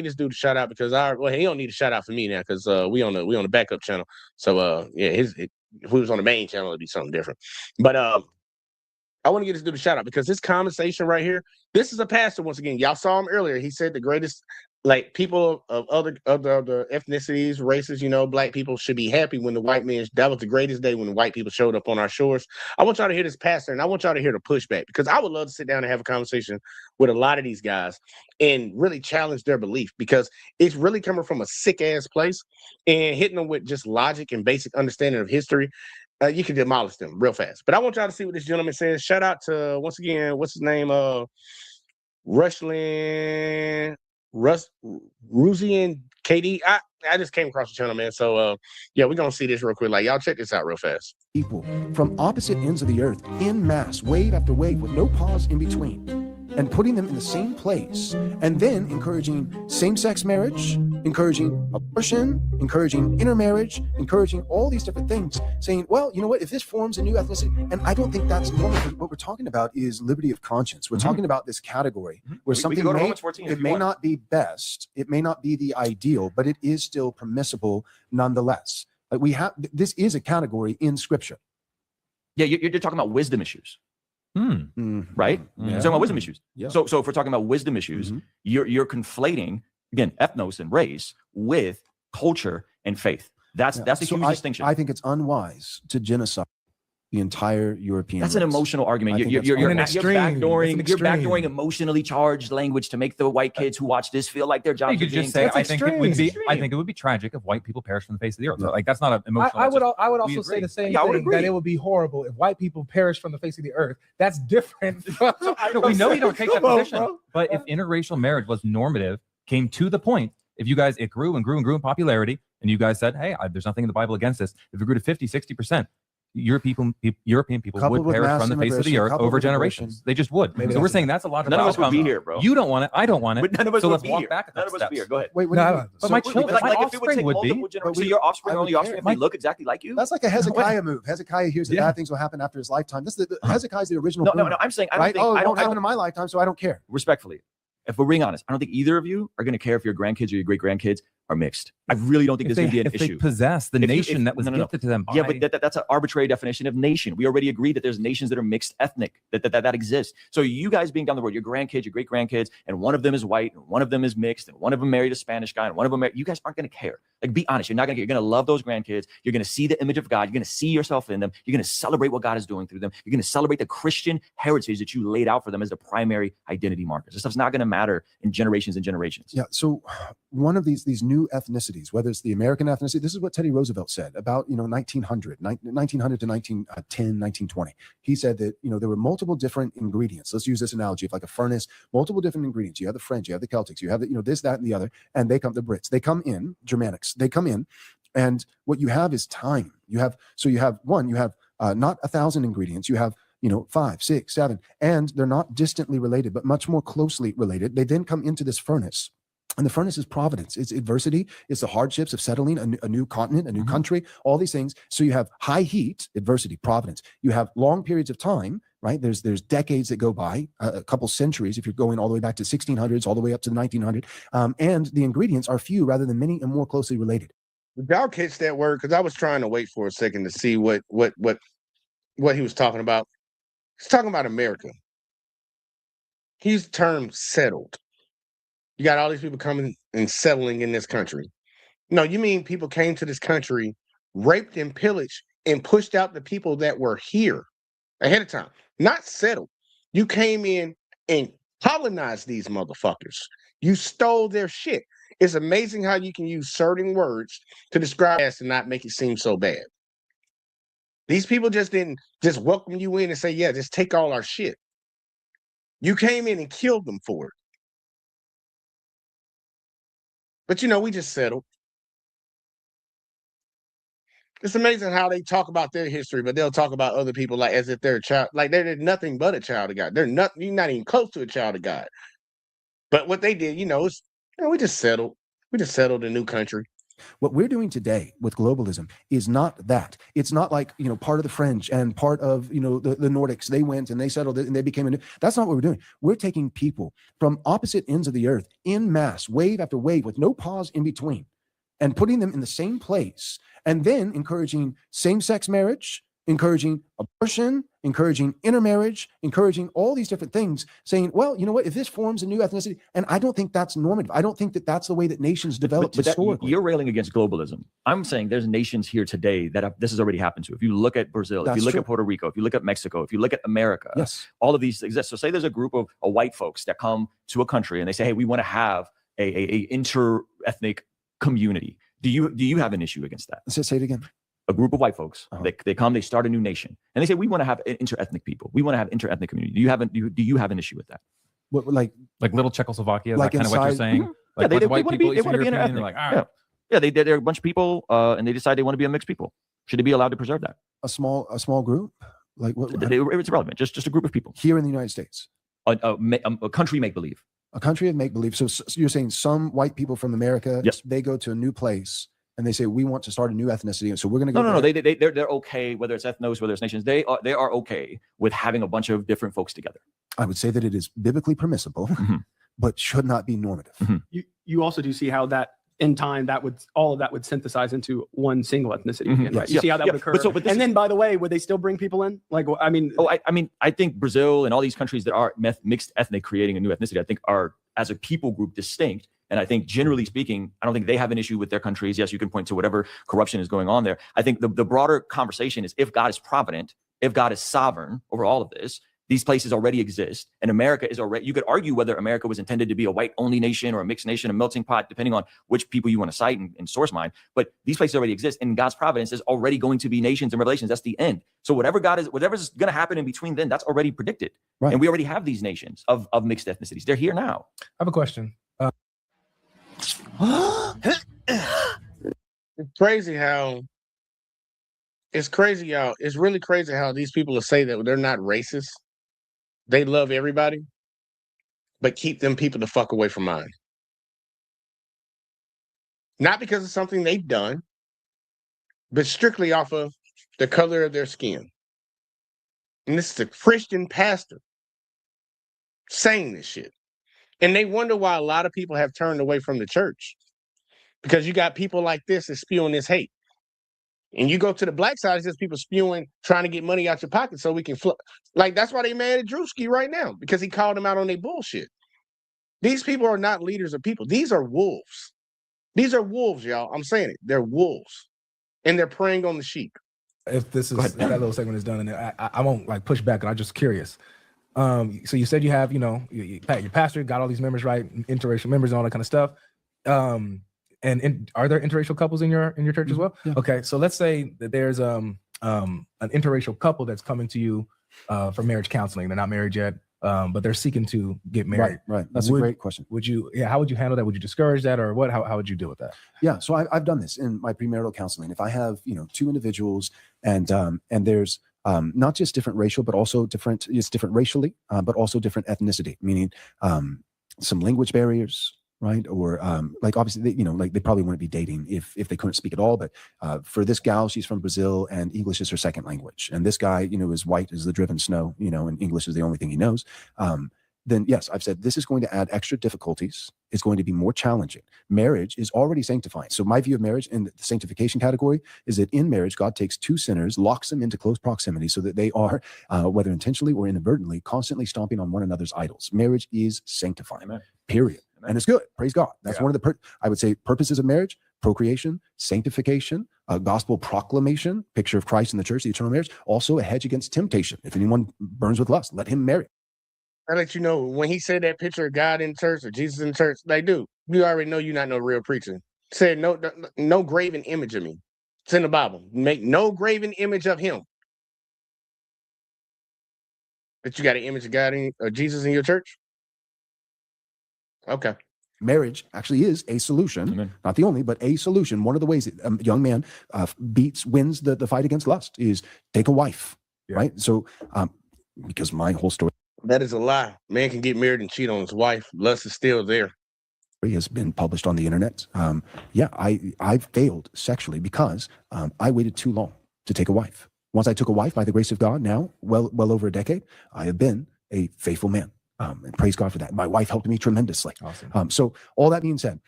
this dude a shout out because he don't need a shout out for me now because we on the backup channel. So yeah, if we was on the main channel, it'd be something different. But I want to get this dude a shout out because this conversation right here, this is a pastor once again. Y'all saw him earlier. He said the greatest, like people of other ethnicities, races, you know, black people should be happy when the white men. That was the greatest day when the white people showed up on our shores. I want y'all to hear this pastor, and I want y'all to hear the pushback because I would love to sit down and have a conversation with a lot of these guys and really challenge their belief because it's really coming from a sick ass place and hitting them with just logic and basic understanding of history. You can demolish them real fast. But I want y'all to see what this gentleman says. Shout out to, once again, what's his name? Russian KD. I just came across the channel, man. So yeah, we're gonna see this real quick. Like, y'all check this out real fast. People from opposite ends of the earth in mass, wave after wave, with no pause in between, and putting them in the same place, and then encouraging same-sex marriage, encouraging abortion, encouraging intermarriage, encouraging all these different things, saying, well, you know what, if this forms a new ethnicity, and I don't think that's normal. What we're talking about is liberty of conscience. We're talking about this category where something may not be best, it may not be the ideal, but it is still permissible nonetheless. Like this is a category in Scripture. Yeah, you're talking about wisdom issues. Right? Yeah. You're talking about wisdom issues. Yeah. So if we're talking about wisdom issues, you're conflating, again, ethnos and race with culture and faith. That's a huge distinction. I think it's unwise to genocide the entire European That's race. an emotional argument. You're backdooring emotionally charged language to make the white kids who watch this feel like their jobs. You could just say, I think it would be tragic if white people perish from the face of the earth. Like, that's not an emotional. I would also say the same thing, that it would be horrible if white people perish from the face of the earth. That's different. We know you don't take that position, but if interracial marriage was normative, came to the point, if you guys, it grew and grew and grew in popularity, and you guys said, hey, there's nothing in the Bible against this. If it grew to 50, 60%, European people would perish from the face of the earth over generations. They just would. So we're saying that's a logical outcome. None of us would be outcome. here, bro. You don't want it. I don't want it. But none of us so would let's be walk here. back. None of us would be here. Go ahead. Wait, but my children, my offspring would be. So your offspring, only offspring, they look exactly like you. That's like a Hezekiah move. Hezekiah hears that bad things will happen after his lifetime. This is Hezekiah's the original. No. I'm saying, I don't happen in my lifetime, so I don't care. Respectfully, if we're being honest, I don't think either of you are going to care if your grandkids or your great grandkids are mixed. I really don't think there's going to be an issue. If they possess the nation that was gifted to them. Yeah, but that's an arbitrary definition of nation. We already agreed that there's nations that are mixed ethnic, that exists. So you guys being down the road, your grandkids, your great grandkids, and one of them is white, and one of them is mixed, and one of them married a Spanish guy, and one of them, you guys aren't going to care. Like, be honest. You're not going to care. You're going to love those grandkids. You're going to see the image of God. You're going to see yourself in them. You're going to celebrate what God is doing through them. You're going to celebrate the Christian heritage that you laid out for them as the primary identity markers. This stuff's not going to matter in generations and generations. Yeah. So one of these new ethnicities, whether it's the American ethnicity, this is what Teddy Roosevelt said about 1900 to 1910, 1920. He said that there were multiple different ingredients. Let's use this analogy of like a furnace, multiple different ingredients. You have the French, you have the Celtics, you have this, that, and the other, and the Brits. They come in, Germanics. They come in, and what you have is time. You have not 1,000 ingredients. You have 5, 6, 7, and they're not distantly related, but much more closely related. They then come into this furnace. And the furnace is providence. It's adversity. It's the hardships of settling a new continent, a new country, all these things. So you have high heat, adversity, providence. You have long periods of time, right? There's decades that go by, a couple centuries, if you're going all the way back to 1600s, all the way up to the 1900s. And the ingredients are few rather than many and more closely related. Did y'all catch that word? Because I was trying to wait for a second to see what he was talking about. He's talking about America. He's termed settled. You got all these people coming and settling in this country. No, you mean people came to this country, raped and pillaged, and pushed out the people that were here ahead of time, not settled. You came in and colonized these motherfuckers. You stole their shit. It's amazing how you can use certain words to describe us and not make it seem so bad. These people just didn't just welcome you in and say, yeah, just take all our shit. You came in and killed them for it. But we just settled. It's amazing how they talk about their history, but they'll talk about other people like as if they're a child, like they're nothing but a child of God. You're not even close to a child of God. But what they did, is we just settled. We just settled a new country. What we're doing today with globalism is not that. It's not like, part of the French and part of, the Nordics, they went and they settled it and they became that's not what we're doing. We're taking people from opposite ends of the earth in mass, wave after wave, with no pause in between, and putting them in the same place, and then encouraging same-sex marriage, encouraging abortion, encouraging intermarriage, encouraging all these different things, saying, well, you know what, if this forms a new ethnicity, and I don't think that's normative. I don't think that that's the way that nations developed historically. You're railing against globalism. I'm saying there's nations here today that this has already happened to. If you look at Brazil, if you look at Puerto Rico, if you look at Mexico, if you look at America, all of these exist. So say there's a group of white folks that come to a country and they say, hey, we want to have a inter-ethnic community. Do you have an issue against that? Let's just say it again. A group of white folks, they come, they start a new nation, and they say, we want to have inter-ethnic people. We want to have inter-ethnic community. Do you have an issue with that? What, like little Czechoslovakia? Like that kind of what you're saying? Like they white want people, to be inter-ethnic. like, all right. Yeah, they're a bunch of people, and they decide they want to be a mixed people. Should they be allowed to preserve that? A small group? Like what? It's irrelevant. Just a group of people here in the United States. A country make believe. A country of make believe. So you're saying some white people from America? Yes. They go to a new place and they say, we want to start a new ethnicity, so we're going to go. No. They're okay, whether it's ethnos, whether it's nations. They are okay with having a bunch of different folks together. I would say that it is biblically permissible, but should not be normative. You also do see how that in time all of that would synthesize into one single ethnicity again, right? You see how that would occur. And then, by the way, would they still bring people in? Like, I mean, I think Brazil and all these countries that are mixed ethnic, creating a new ethnicity, I think are as a people group distinct. And I think generally speaking, I don't think they have an issue with their countries. Yes, you can point to whatever corruption is going on there. I think the broader conversation is if God is provident, if God is sovereign over all of this, these places already exist. And America is already, you could argue whether America was intended to be a white-only nation or a mixed nation, a melting pot, depending on which people you want to cite and source mine. But these places already exist. And God's providence is already going to be nations and revelations. That's the end. So whatever's going to happen in between then, that's already predicted. Right. And we already have these nations of mixed ethnicities. They're here now. I have a question. It's crazy, y'all. It's really crazy how these people will say that they're not racist. They love everybody, but keep them people the fuck away from mine. Not because of something they've done, but strictly off of the color of their skin. And this is a Christian pastor saying this shit. And they wonder why a lot of people have turned away from the church. Because you got people like this that spewing this hate. And you go to the black side, it's just people spewing, trying to get money out your pocket so we can like, that's why they mad at Drewski right now, because he called them out on their bullshit. These people are not leaders of people. These are wolves. These are wolves, y'all. I'm saying it. They're wolves. And they're preying on the sheep. If that little segment is done, and I won't like push back, and I'm just curious. So you said you have, your pastor got all these members, right? Interracial members and all that kind of stuff. And are there interracial couples in your church as well? Yeah. Okay, so let's say that there's an interracial couple that's coming to you for marriage counseling. They're not married yet, but they're seeking to get married. Right. That's a great question. How would you handle that? Would you discourage that, or what? How would you deal with that? Yeah, so I've done this in my premarital counseling. If I have two individuals and there's not just different racial, but also different racially, but also different ethnicity, meaning some language barriers. Right. Or like obviously, they probably wouldn't be dating if they couldn't speak at all. But for this gal, she's from Brazil and English is her second language. And this guy, is white as the driven snow, and English is the only thing he knows. Then yes, I've said this is going to add extra difficulties. It's going to be more challenging. Marriage is already sanctifying. So my view of marriage in the sanctification category is that in marriage, God takes two sinners, locks them into close proximity so that they are, whether intentionally or inadvertently, constantly stomping on one another's idols. Marriage is sanctifying, period. And it's good. Praise God. That's one of the, I would say, purposes of marriage: procreation, sanctification, gospel proclamation, picture of Christ in the church, the eternal marriage, also a hedge against temptation. If anyone burns with lust, let him marry. I let you know, when he said that picture of God in church or Jesus in church, like, dude, you already know you're not no real preacher. Said no graven image of me. It's in the Bible. Make no graven image of him. But you got an image of God or Jesus in your church? Okay. Marriage actually is a solution, not the only, but a solution. One of the ways that a young man wins the fight against lust is take a wife, right? So, because my whole story. That is a lie. Man can get married and cheat on his wife. Lust is still there. Has been published on the internet. I failed sexually because I waited too long to take a wife. Once I took a wife by the grace of God, now well over a decade, I have been a faithful man. And praise God for that. My wife helped me tremendously. Awesome. So all that being said,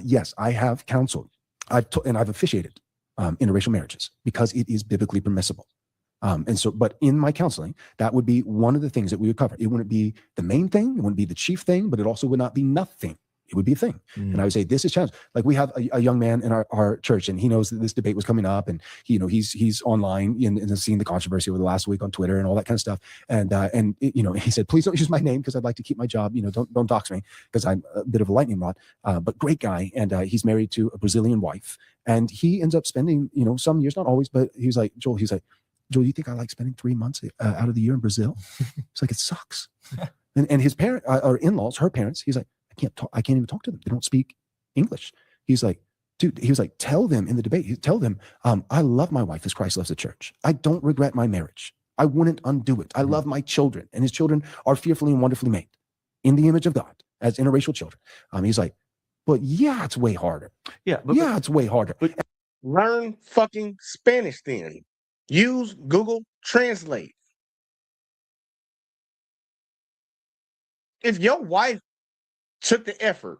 yes, I have counseled and I've officiated interracial marriages because it is biblically permissible. And so, but in my counseling, that would be one of the things that we would cover. It wouldn't be the main thing, it wouldn't be the chief thing, but it also would not be nothing. It would be a thing. And I would say, this is challenge. Like we have a young man in our church, and he knows that this debate was coming up, and he's online and seeing the controversy over the last week on Twitter and all that kind of stuff. And he said, please don't use my name because I'd like to keep my job. Don't dox me because I'm a bit of a lightning rod. But great guy, and he's married to a Brazilian wife, and he ends up spending some years, not always, but he was like, Joel, you think I like spending 3 months out of the year in Brazil? It's like, it sucks. And his parent or in-laws, her parents, he's like, I can't even talk to them. They don't speak English. He's like, dude, he was like, tell them in the debate, tell them, I love my wife as Christ loves the church. I don't regret my marriage. I wouldn't undo it. I love my children, and his children are fearfully and wonderfully made in the image of God as interracial children. He's like, but yeah, it's way harder. It's way harder. Learn fucking Spanish then. Use Google Translate. If your wife took the effort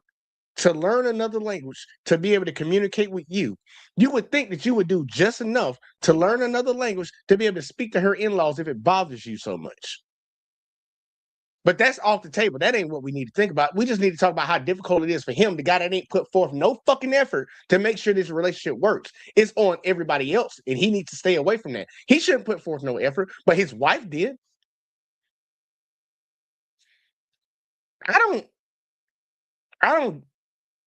to learn another language to be able to communicate with you, you would think that you would do just enough to learn another language to be able to speak to her in-laws if it bothers you so much. But that's off the table. That ain't what we need to think about. We just need to talk about how difficult it is for him, the guy that ain't put forth no fucking effort to make sure this relationship works. It's on everybody else, and he needs to stay away from that. He shouldn't put forth no effort, but his wife did. I don't,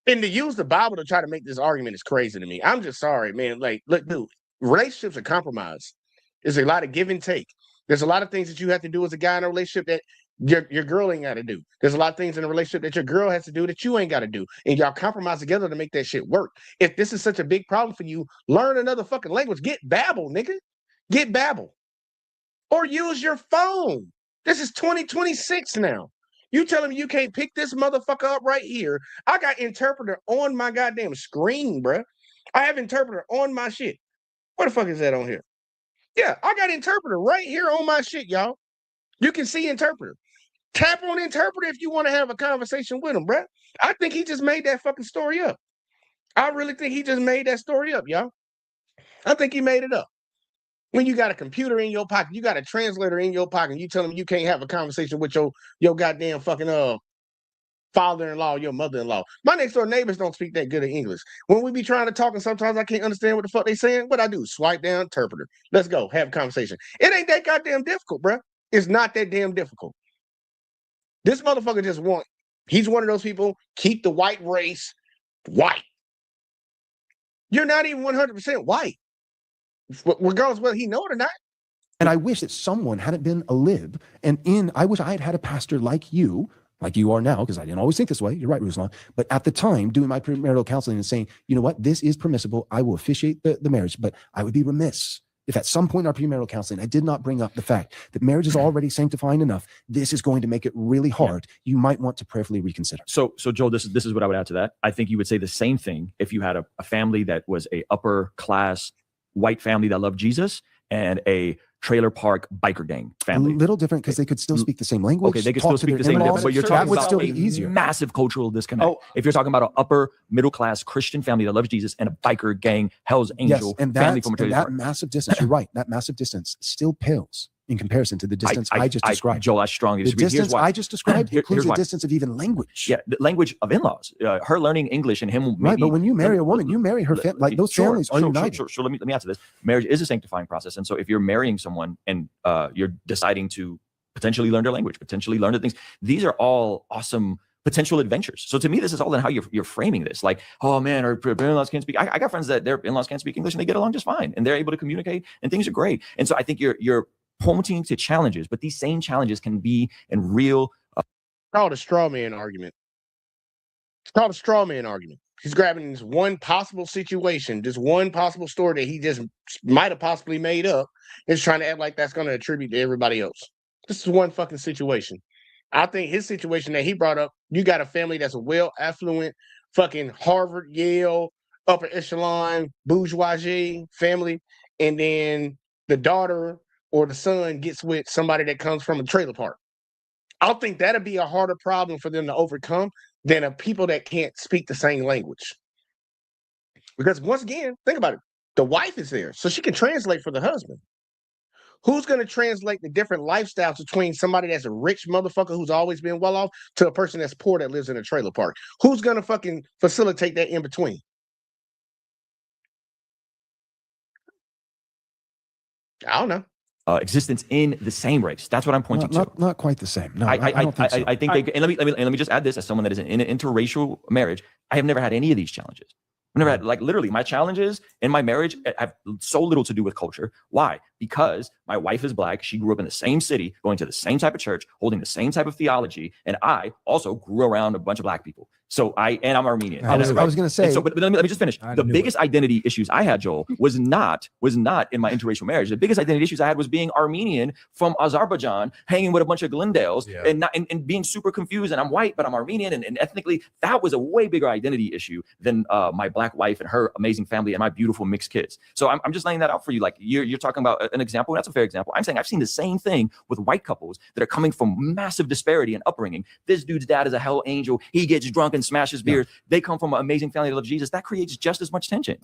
and to use the Bible to try to make this argument is crazy to me. I'm just sorry, man. Like, look, dude, relationships are compromise. There's a lot of give and take. There's a lot of things that you have to do as a guy in a relationship that your girl ain't got to do. There's a lot of things in a relationship that your girl has to do that you ain't got to do. And y'all compromise together to make that shit work. If this is such a big problem for you, learn another fucking language. Get Babbel, nigga. Get Babbel. Or use your phone. This is 2026 now. You telling me you can't pick this motherfucker up right here? I got interpreter on my goddamn screen, bruh. I have interpreter on my shit. What the fuck is that on here? Yeah, I got interpreter right here on my shit, y'all. You can see interpreter. Tap on interpreter if you want to have a conversation with him, bruh. I think he just made that fucking story up. I really think he just made that story up, y'all. I think he made it up. When you got a computer in your pocket, you got a translator in your pocket, and you tell him you can't have a conversation with your goddamn fucking father-in-law, your mother-in-law. My next door neighbors don't speak that good of English. When we be trying to talk, and sometimes I can't understand what the fuck they saying, what I do? Swipe down, interpreter. Let's go, have a conversation. It ain't that goddamn difficult, bruh. It's not that damn difficult. This motherfucker he's one of those people, keep the white race white. You're not even 100% white. Regardless of whether he know it or not. And I wish that someone hadn't been a lib. I wish I had a pastor like you are now, because I didn't always think this way. You're right, Ruslan. But at the time, doing my premarital counseling and saying, you know what, this is permissible. I will officiate the marriage, but I would be remiss if at some point in our premarital counseling, I did not bring up the fact that marriage is already sanctifying enough. This is going to make it really hard. Yeah. You might want to prayerfully reconsider. So Joel, this is what I would add to that. I think you would say the same thing if you had a family that was a upper class white family that loved Jesus and a trailer park biker gang family. A little different because they could still speak the same language. Okay, they could still speak the same language, but you're talking about still be easier. Massive cultural disconnect. If you're talking about an upper middle class Christian family that loves Jesus and a biker gang, Hell's Angel family from a trailer park. That massive distance, you're right, that massive distance still pales in comparison to the distance I just described. Joel, I strongly disagree. The distance I just described includes the distance of even language. Yeah, the language of in-laws. Her learning English and him. Right, but when you marry a woman, you marry her family. Like those families are united. Sure. Let me answer this. Marriage is a sanctifying process, and so if you're marrying someone and you're deciding to potentially learn their language, potentially learn the things, these are all awesome potential adventures. So to me, this is all in how you're framing this. Like, oh man, our in-laws can't speak. I got friends that their in-laws can't speak English and they get along just fine, and they're able to communicate, and things are great. And so I think you're pointing to challenges, but these same challenges can be in real. Called a straw man argument. It's called a straw man argument. He's grabbing this one possible situation, this one possible story that he just might have possibly made up, and trying to act like that's going to attribute to everybody else. This is one fucking situation. I think his situation that he brought up, you got a family that's a well affluent, fucking Harvard, Yale, upper echelon, bourgeoisie family, and then the daughter or the son gets with somebody that comes from a trailer park. I think that'd be a harder problem for them to overcome than a people that can't speak the same language. Because once again, think about it. The wife is there, so she can translate for the husband. Who's going to translate the different lifestyles between somebody that's a rich motherfucker who's always been well off to a person that's poor that lives in a trailer park? Who's going to fucking facilitate that in between? I don't know. Existence in the same race. That's what I'm pointing to. Not quite the same. No, I don't think so. I think they. And let me just add this as someone that is in an interracial marriage. I have never had any of these challenges. I've never had, like, literally my challenges in my marriage have so little to do with culture. Why? Because my wife is Black. She grew up in the same city, going to the same type of church, holding the same type of theology. And I also grew around a bunch of Black people. So I'm Armenian. I was going to say. But let me just finish. The biggest identity issues I had, Joel, was not in my interracial marriage. The biggest identity issues I had was being Armenian from Azerbaijan, hanging with a bunch of Glendales, and being super confused. And I'm white, but I'm Armenian, and ethnically, that was a way bigger identity issue than my Black wife and her amazing family and my beautiful mixed kids. So I'm just laying that out for you. Like, you're talking about an example. That's a fair example. I'm saying I've seen the same thing with white couples that are coming from massive disparity in upbringing. This dude's dad is a hell angel. He gets drunk and smashes beers. They come from an amazing family that loves Jesus. That creates just as much tension.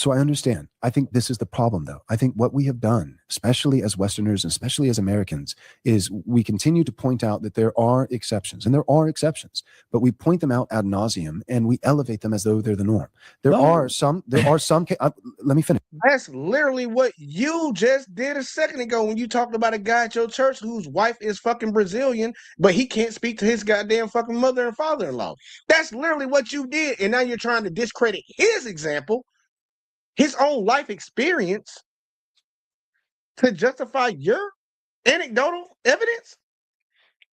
So I understand. I think this is the problem, though. I think what we have done, especially as Westerners and especially as Americans, is we continue to point out that there are exceptions, and there are exceptions, but we point them out ad nauseum and we elevate them as though they're the norm. There are some. Let me finish. That's literally what you just did a second ago when you talked about a guy at your church whose wife is fucking Brazilian, but he can't speak to his goddamn fucking mother and father-in-law. That's literally what you did, and now you're trying to discredit his example, his own life experience, to justify your anecdotal evidence.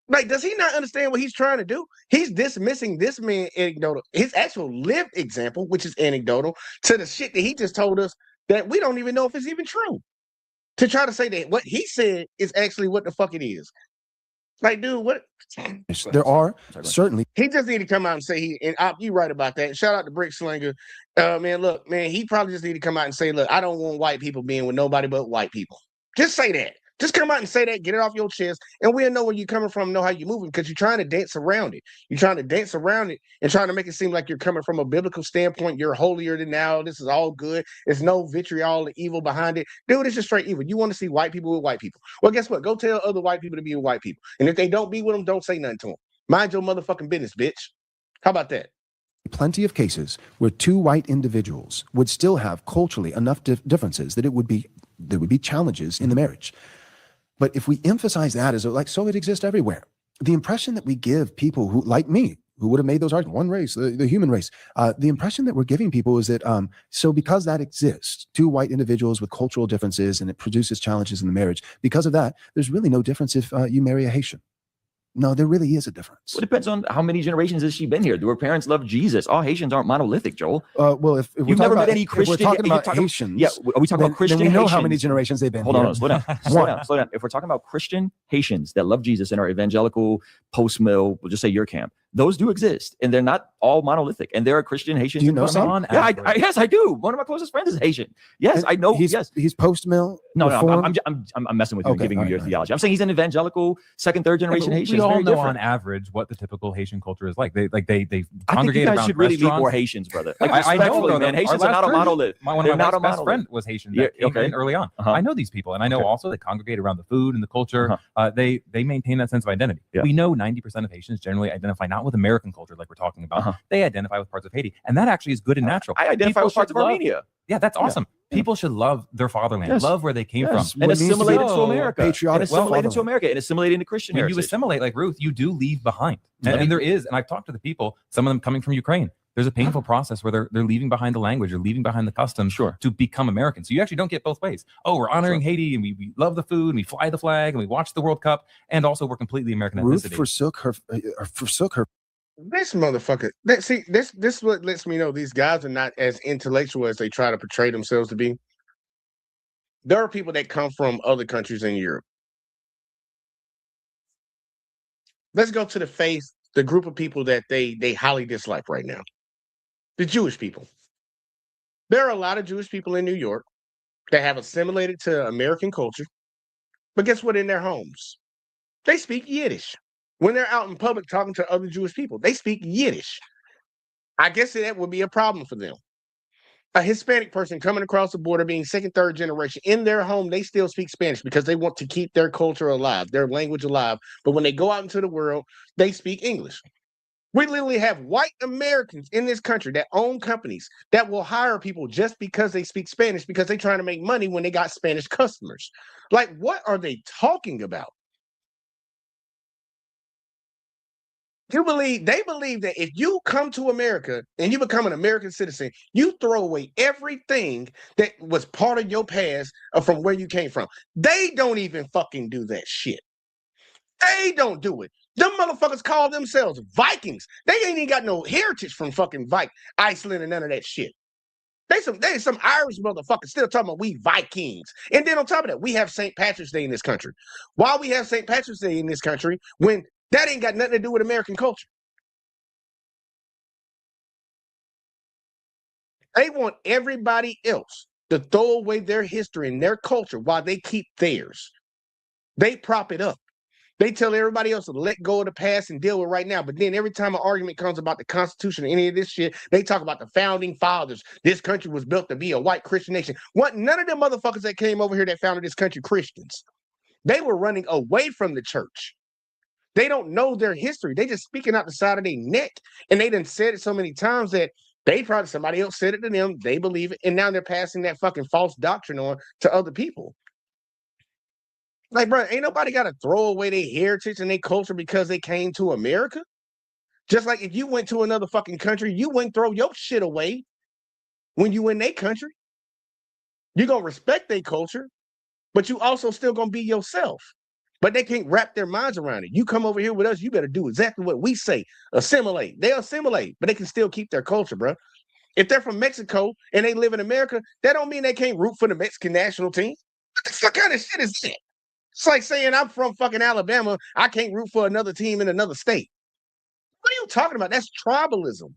Like, does he not understand what he's trying to do? He's dismissing this man anecdotal, his actual lived example, which is anecdotal, to the shit that he just told us that we don't even know if it's even true. To try to say that what he said is actually what the fuck it is. Like, dude, what? There are certainly. He just need to come out and say you right about that. Shout out to Brick Slinger. Man, look, man, he probably just need to come out and say, look, I don't want white people being with nobody but white people. Just say that. Just come out and say that, get it off your chest, and we'll know where you're coming from, know how you're moving, because you're trying to dance around it. You're trying to dance around it and trying to make it seem like you're coming from a biblical standpoint. You're holier than thou. This is all good. There's no vitriol or evil behind it. Dude, it's just straight evil. You want to see white people with white people. Well, guess what? Go tell other white people to be with white people. And if they don't be with them, don't say nothing to them. Mind your motherfucking business, bitch. How about that? Plenty of cases where two white individuals would still have culturally enough differences that there would be challenges in the marriage. But if we emphasize that as so it exists everywhere, the impression that we give people who, like me, who would have made those arguments, one race, the human race, the impression that we're giving people is that, so because that exists, two white individuals with cultural differences, and it produces challenges in the marriage, because of that, there's really no difference if you marry a Haitian. No, there really is a difference. Well, it depends on how many generations has she been here. Do her parents love Jesus? All Haitians aren't monolithic, Joel. Well, if you've never met any Christian, if we're talking about Haitians, yeah, are we talking about Christian then we know Haitians? how many generations they've been Hold here. on, slow down, slow down. If we're talking about Christian Haitians that love Jesus and are evangelical, post-mill, we'll just say your camp, those do exist, and they're not all monolithic. And there are Christian Haitians. Do you know some? Yeah, yes, I do. One of my closest friends is Haitian. Yes, I know. He's post-mill. No, I'm messing with you and giving you your theology. I'm saying he's an evangelical, second, third generation Haitian. We all know on average what the typical Haitian culture is like. They congregate around should really restaurants. meet more Haitians, brother. Like, I know, man. Haitians are not a monolith. One of my best friend was Haitian. That came in early on. I know these people, and I know also they congregate around the food and the culture. They maintain that sense of identity. We know 90% of Haitians generally identify not with American culture like we're talking about. They identify with parts of Haiti, and that actually is good and natural. I identify with parts of Armenia. Yeah, that's awesome. People should love their fatherland, love where they came from, and assimilate into America. Patriotic, and assimilate into America, and assimilate into Christian When heritage. you assimilate like Ruth, you do leave behind, and there is. And I've talked to the people, some of them coming from Ukraine. There's a painful process where they're leaving behind the language, or leaving behind the customs to become American. So you actually don't get both ways. Oh, we're honoring Haiti, and we love the food, and we fly the flag, and we watch the World Cup, and also we're completely American Ruth ethnicity. forsook her. This motherfucker. This what lets me know these guys are not as intellectual as they try to portray themselves to be. There are people that come from other countries in Europe. Let's go to the group of people that they highly dislike right now. The Jewish people. There are a lot of Jewish people in New York that have assimilated to American culture. But guess what? In their homes, they speak Yiddish. When they're out in public talking to other Jewish people, they speak Yiddish. I guess that would be a problem for them. a Hispanic person coming across the border, being second, third generation, in their home, they still speak Spanish because they want to keep their culture alive, their language alive. But when they go out into the world, they speak English. We literally have white Americans in this country that own companies that will hire people just because they speak Spanish because they're trying to make money when they got Spanish customers. Like, what are they talking about? They believe that if you come to America and you become an American citizen, you throw away everything that was part of your past or from where you came from. They don't even fucking do that shit. They don't do it. Them motherfuckers call themselves Vikings. They ain't even got no heritage from fucking Iceland and none of that shit. They some Irish motherfuckers still talking about we Vikings. And then on top of that, we have St. Patrick's Day in this country. Why we have St. Patrick's Day in this country when that ain't got nothing to do with American culture? They want everybody else to throw away their history and their culture while they keep theirs. They prop it up. They tell everybody else to let go of the past and deal with right now. But then every time an argument comes about the Constitution or any of this shit, they talk about the founding fathers. This country was built to be a white Christian nation. What? None of them motherfuckers that came over here that founded this country Christians. They were running away from the church. They don't know their history. They just speaking out the side of their neck. And they done said it so many times that they probably, somebody else said it to them. They believe it. And now they're passing that fucking false doctrine on to other people. Like, bro, ain't nobody got to throw away their heritage and their culture because they came to America. Just like if you went to another fucking country, you wouldn't throw your shit away when you in their country. You're going to respect their culture, but you also still going to be yourself. But they can't wrap their minds around it. You come over here with us, you better do exactly what we say. Assimilate. They assimilate, but they can still keep their culture, bro. If they're from Mexico and they live in America, that don't mean they can't root for the Mexican national team. What the fuck kind of shit is that? It's like saying I'm from fucking Alabama. I can't root for another team in another state. What are you talking about? That's tribalism.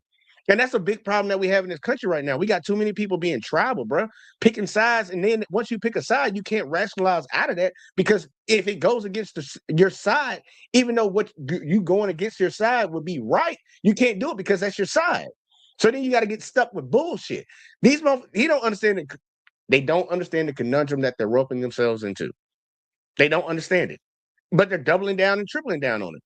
And that's a big problem that we have in this country right now. We got too many people being tribal, bro, picking sides. And then once you pick a side, you can't rationalize out of that because if it goes against your side, even though what you going against your side would be right, you can't do it because that's your side. So then you got to get stuck with bullshit. These motherfuckers, they don't understand the conundrum that they're roping themselves into. They don't understand it, but they're doubling down and tripling down on it.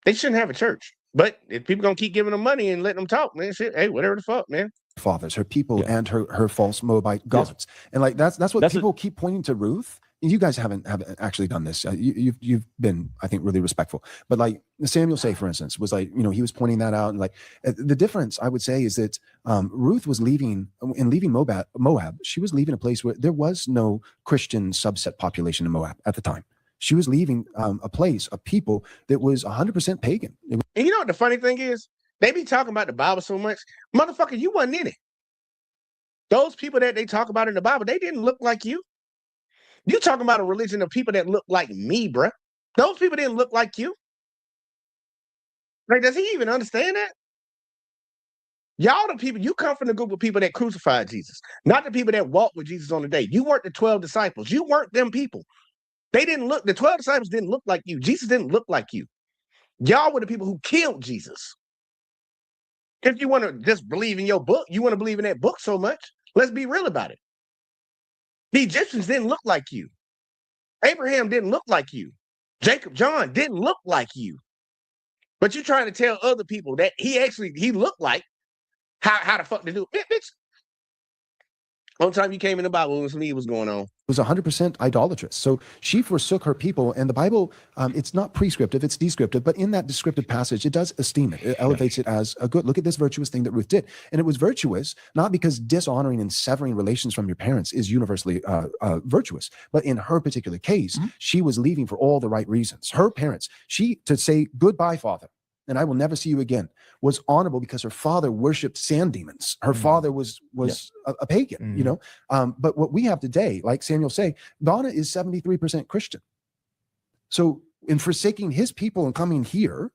They shouldn't have a church, but if people gonna keep giving them money and letting them talk, man, shit, hey, whatever the fuck, man. Fathers, her people, and her false Moabite gods, and like that's what people keep pointing to Ruth. You guys haven't actually done this. You've been, I think, really respectful. But like Samuel Say, for instance, was like, he was pointing that out, and like the difference I would say is that Ruth was leaving Moab. She was leaving a place where there was no Christian subset population in Moab at the time. She was leaving a place, a people that was 100% pagan. And you know what the funny thing is? They be talking about the Bible so much, motherfucker. You wasn't in it. Those people that they talk about in the Bible, they didn't look like you. You talking about a religion of people that look like me, bruh. Those people didn't look like you. Like, does he even understand that? Y'all the people, you come from the group of people that crucified Jesus, not the people that walked with Jesus on the day. You weren't the 12 disciples. You weren't them people. They didn't look, the 12 disciples didn't look like you. Jesus didn't look like you. Y'all were the people who killed Jesus. If you want to just believe in your book, you want to believe in that book so much, let's be real about it. The Egyptians didn't look like you. Abraham didn't look like you. Jacob, John didn't look like you. But you're trying to tell other people that he looked like how the fuck to do it. Bitch. One time you came in the Bible and me was going on. It was 100% idolatrous. So she forsook her people, and the Bible, it's not prescriptive, it's descriptive, but in that descriptive passage, it does esteem it. It elevates it as a good, look at this virtuous thing that Ruth did. And it was virtuous, not because dishonoring and severing relations from your parents is universally virtuous, but in her particular case, she was leaving for all the right reasons. Her parents, to say, goodbye, Father, and I will never see you again, was honorable because her father worshipped sand demons. Her father was a pagan, But what we have today, like Samuel Say, Donna is 73% Christian. So in forsaking his people and coming here,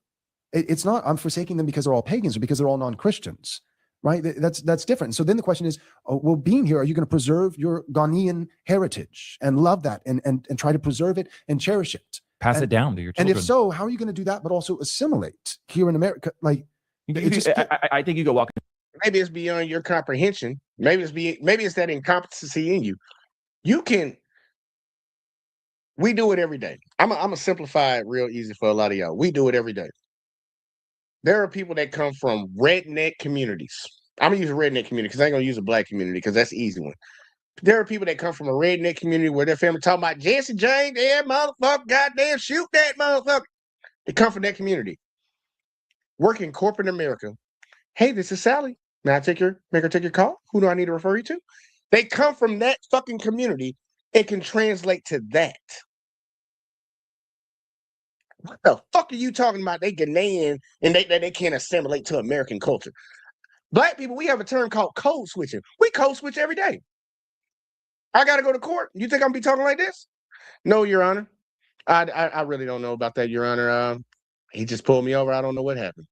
it's not I'm forsaking them because they're all pagans or because they're all non-Christians, right? That's different. So then the question is, well, being here, are you going to preserve your Ghanaian heritage and love that and try to preserve it and cherish it? Pass it down to your children. And if so, how are you going to do that, but also assimilate here in America? Like, I think you go walk. maybe it's beyond your comprehension. Maybe it's that incompetency in you. We do it every day. I'm gonna simplify it real easy for a lot of y'all. We do it every day. There are people that come from redneck communities. I'm gonna use a redneck community because I ain't gonna use a black community because that's the easy one. There are people that come from a redneck community where their family talking about Jesse James, yeah, motherfucker, goddamn, shoot that motherfucker. They come from that community. Work in corporate America. Hey, this is Sally. May I make her take your call? Who do I need to refer you to? They come from that fucking community and can translate to that. What the fuck are you talking about? They Ghanaian and they can't assimilate to American culture. Black people, we have a term called code switching. We code switch every day. I gotta go to court. You think I'm gonna be talking like this? No, Your Honor. I really don't know about that, Your Honor. He just pulled me over. I don't know what happened.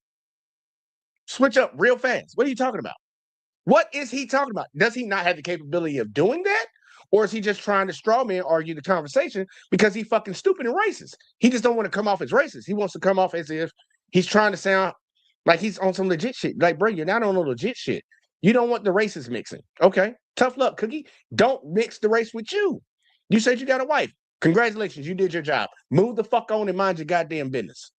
Switch up real fast. What are you talking about? What is he talking about? Does he not have the capability of doing that? Or is he just trying to straw man argue the conversation because he fucking stupid and racist? He just don't want to come off as racist. He wants to come off as if he's trying to sound like he's on some legit shit. Like, bro, you're not on no legit shit. You don't want the races mixing. Okay, tough luck, Cookie. Don't mix the race with you. You said you got a wife. Congratulations, you did your job. Move the fuck on and mind your goddamn business.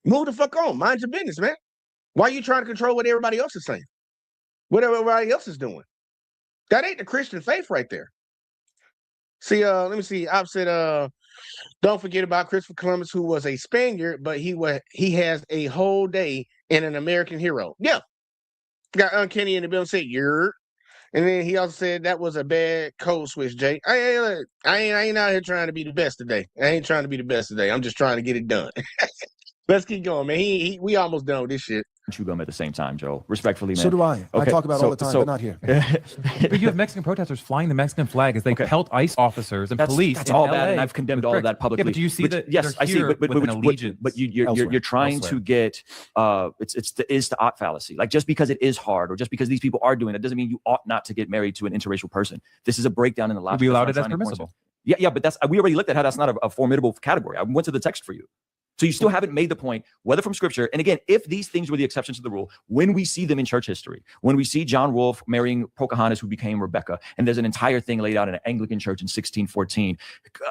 Move the fuck on. Mind your business, man. Why are you trying to control what everybody else is saying? What everybody else is doing? That ain't the Christian faith right there. See, let me see. I've said, don't forget about Christopher Columbus, who was a Spaniard, but he has a whole day in an American hero. Yeah. Got Uncanny in the building said, "You're." And then he also said that was a bad code switch, Jay. I ain't out here trying to be the best today. I ain't trying to be the best today. I'm just trying to get it done. Let's keep going, man. We almost done with this shit. Chew gum at the same time, Joe. Respectfully, man. So do I. I talk about it all the time, but not here. But you have Mexican protesters flying the Mexican flag as they pelt ICE officers and police. That's all LA bad, and I've condemned all of that publicly. Yeah, but do you see that? Yes, I see. But you're trying elsewhere. to get it's the is to ought fallacy. Like, just because it is hard, or just because these people are doing it, doesn't mean you ought not to get married to an interracial person. This is a breakdown in the logic. We allowed it as permissible. Yeah, but we already looked at how that's not a formidable category. I went to the text for you. So you still haven't made the point, whether from scripture, and again, if these things were the exceptions to the rule, when we see them in church history, when we see John Wolfe marrying Pocahontas, who became Rebecca, and there's an entire thing laid out in an Anglican church in 1614,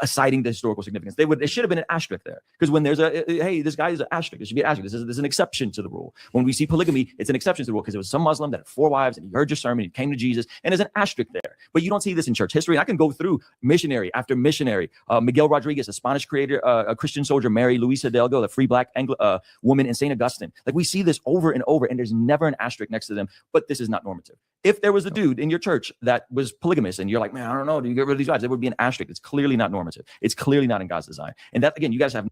citing the historical significance, there should have been an asterisk there. Because when there's hey, this guy is an asterisk, there should be an asterisk. There's an exception to the rule. When we see polygamy, it's an exception to the rule because there was some Muslim that had 4 wives and he heard your sermon, he came to Jesus, and there's an asterisk there. But you don't see this in church history. And I can go through missionary after missionary. Miguel Rodriguez, a Spanish creator, a Christian soldier, married Luisa Hidalgo, the free black woman in St. Augustine. Like, we see this over and over, and there's never an asterisk next to them, but this is not normative. If there was a dude in your church that was polygamous and you're like, man, I don't know, do you get rid of these wives? There would be an asterisk. It's clearly not normative. It's clearly not in God's design. And that, again, you guys have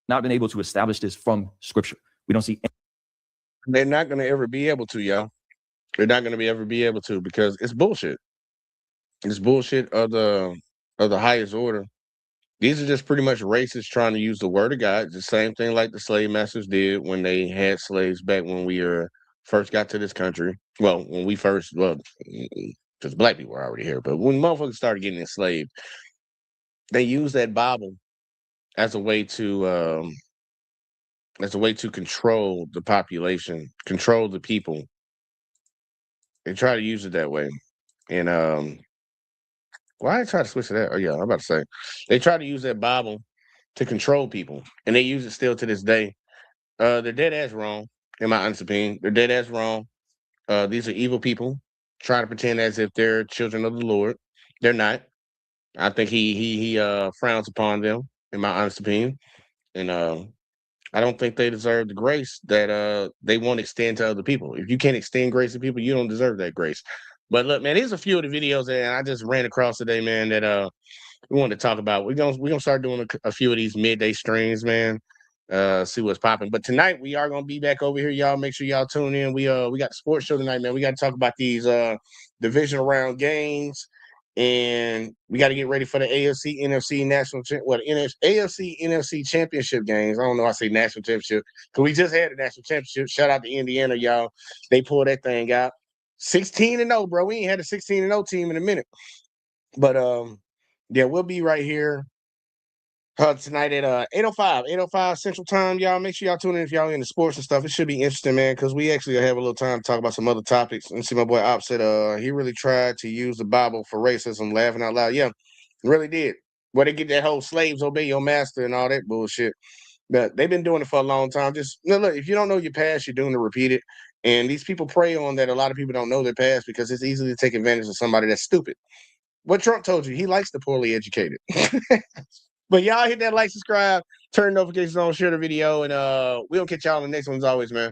not been able to establish this from scripture. We don't see They're not going to ever be able to, y'all. They're not going to ever be able to, because it's bullshit. It's bullshit of the highest order. These are just pretty much racists trying to use the word of God. The same thing like the slave masters did when they had slaves back when we first got to this country. Well, when we first, because black people were already here, but when motherfuckers started getting enslaved, they used that Bible as a way to control the population, control the people. They try to use it that way. And why I try to switch to that? Oh yeah, I'm about to say they try to use that Bible to control people, and they use it still to this day. They're dead ass wrong, in my honest opinion. They're dead ass wrong. These are evil people trying to pretend as if they're children of the Lord. They're not. I think he frowns upon them, in my honest opinion, and I don't think they deserve the grace that they won't extend to other people. If you can't extend grace to people, you don't deserve that grace. But look, man, here's a few of the videos that I just ran across today, man, that we wanted to talk about. We're gonna start doing a few of these midday streams, man. See what's popping. But tonight we are gonna be back over here, y'all. Make sure y'all tune in. We got the sports show tonight, man. We got to talk about these divisional round games, and we got to get ready for the AFC NFC AFC NFC championship games. I don't know. I say national championship because we just had a national championship. Shout out to Indiana, y'all. They pulled that thing out. 16-0, bro. We ain't had a 16-0 team in a minute. But yeah, we'll be right here Tonight at 8:05 Central Time. Y'all make sure y'all tune in if y'all into sports and stuff. It should be interesting, man, because we actually have a little time to talk about some other topics. And see, my boy Op said he really tried to use the Bible for racism, laughing out loud. Yeah, really did. Where they get that whole slaves obey your master and all that bullshit. But they've been doing it for a long time. Just look, if you don't know your past, you're doing to repeat it. And these people prey on that. A lot of people don't know their past because it's easy to take advantage of somebody that's stupid. What Trump told you, he likes the poorly educated. But y'all hit that like, subscribe, turn notifications on, share the video, and we'll catch y'all in the next one as always, man.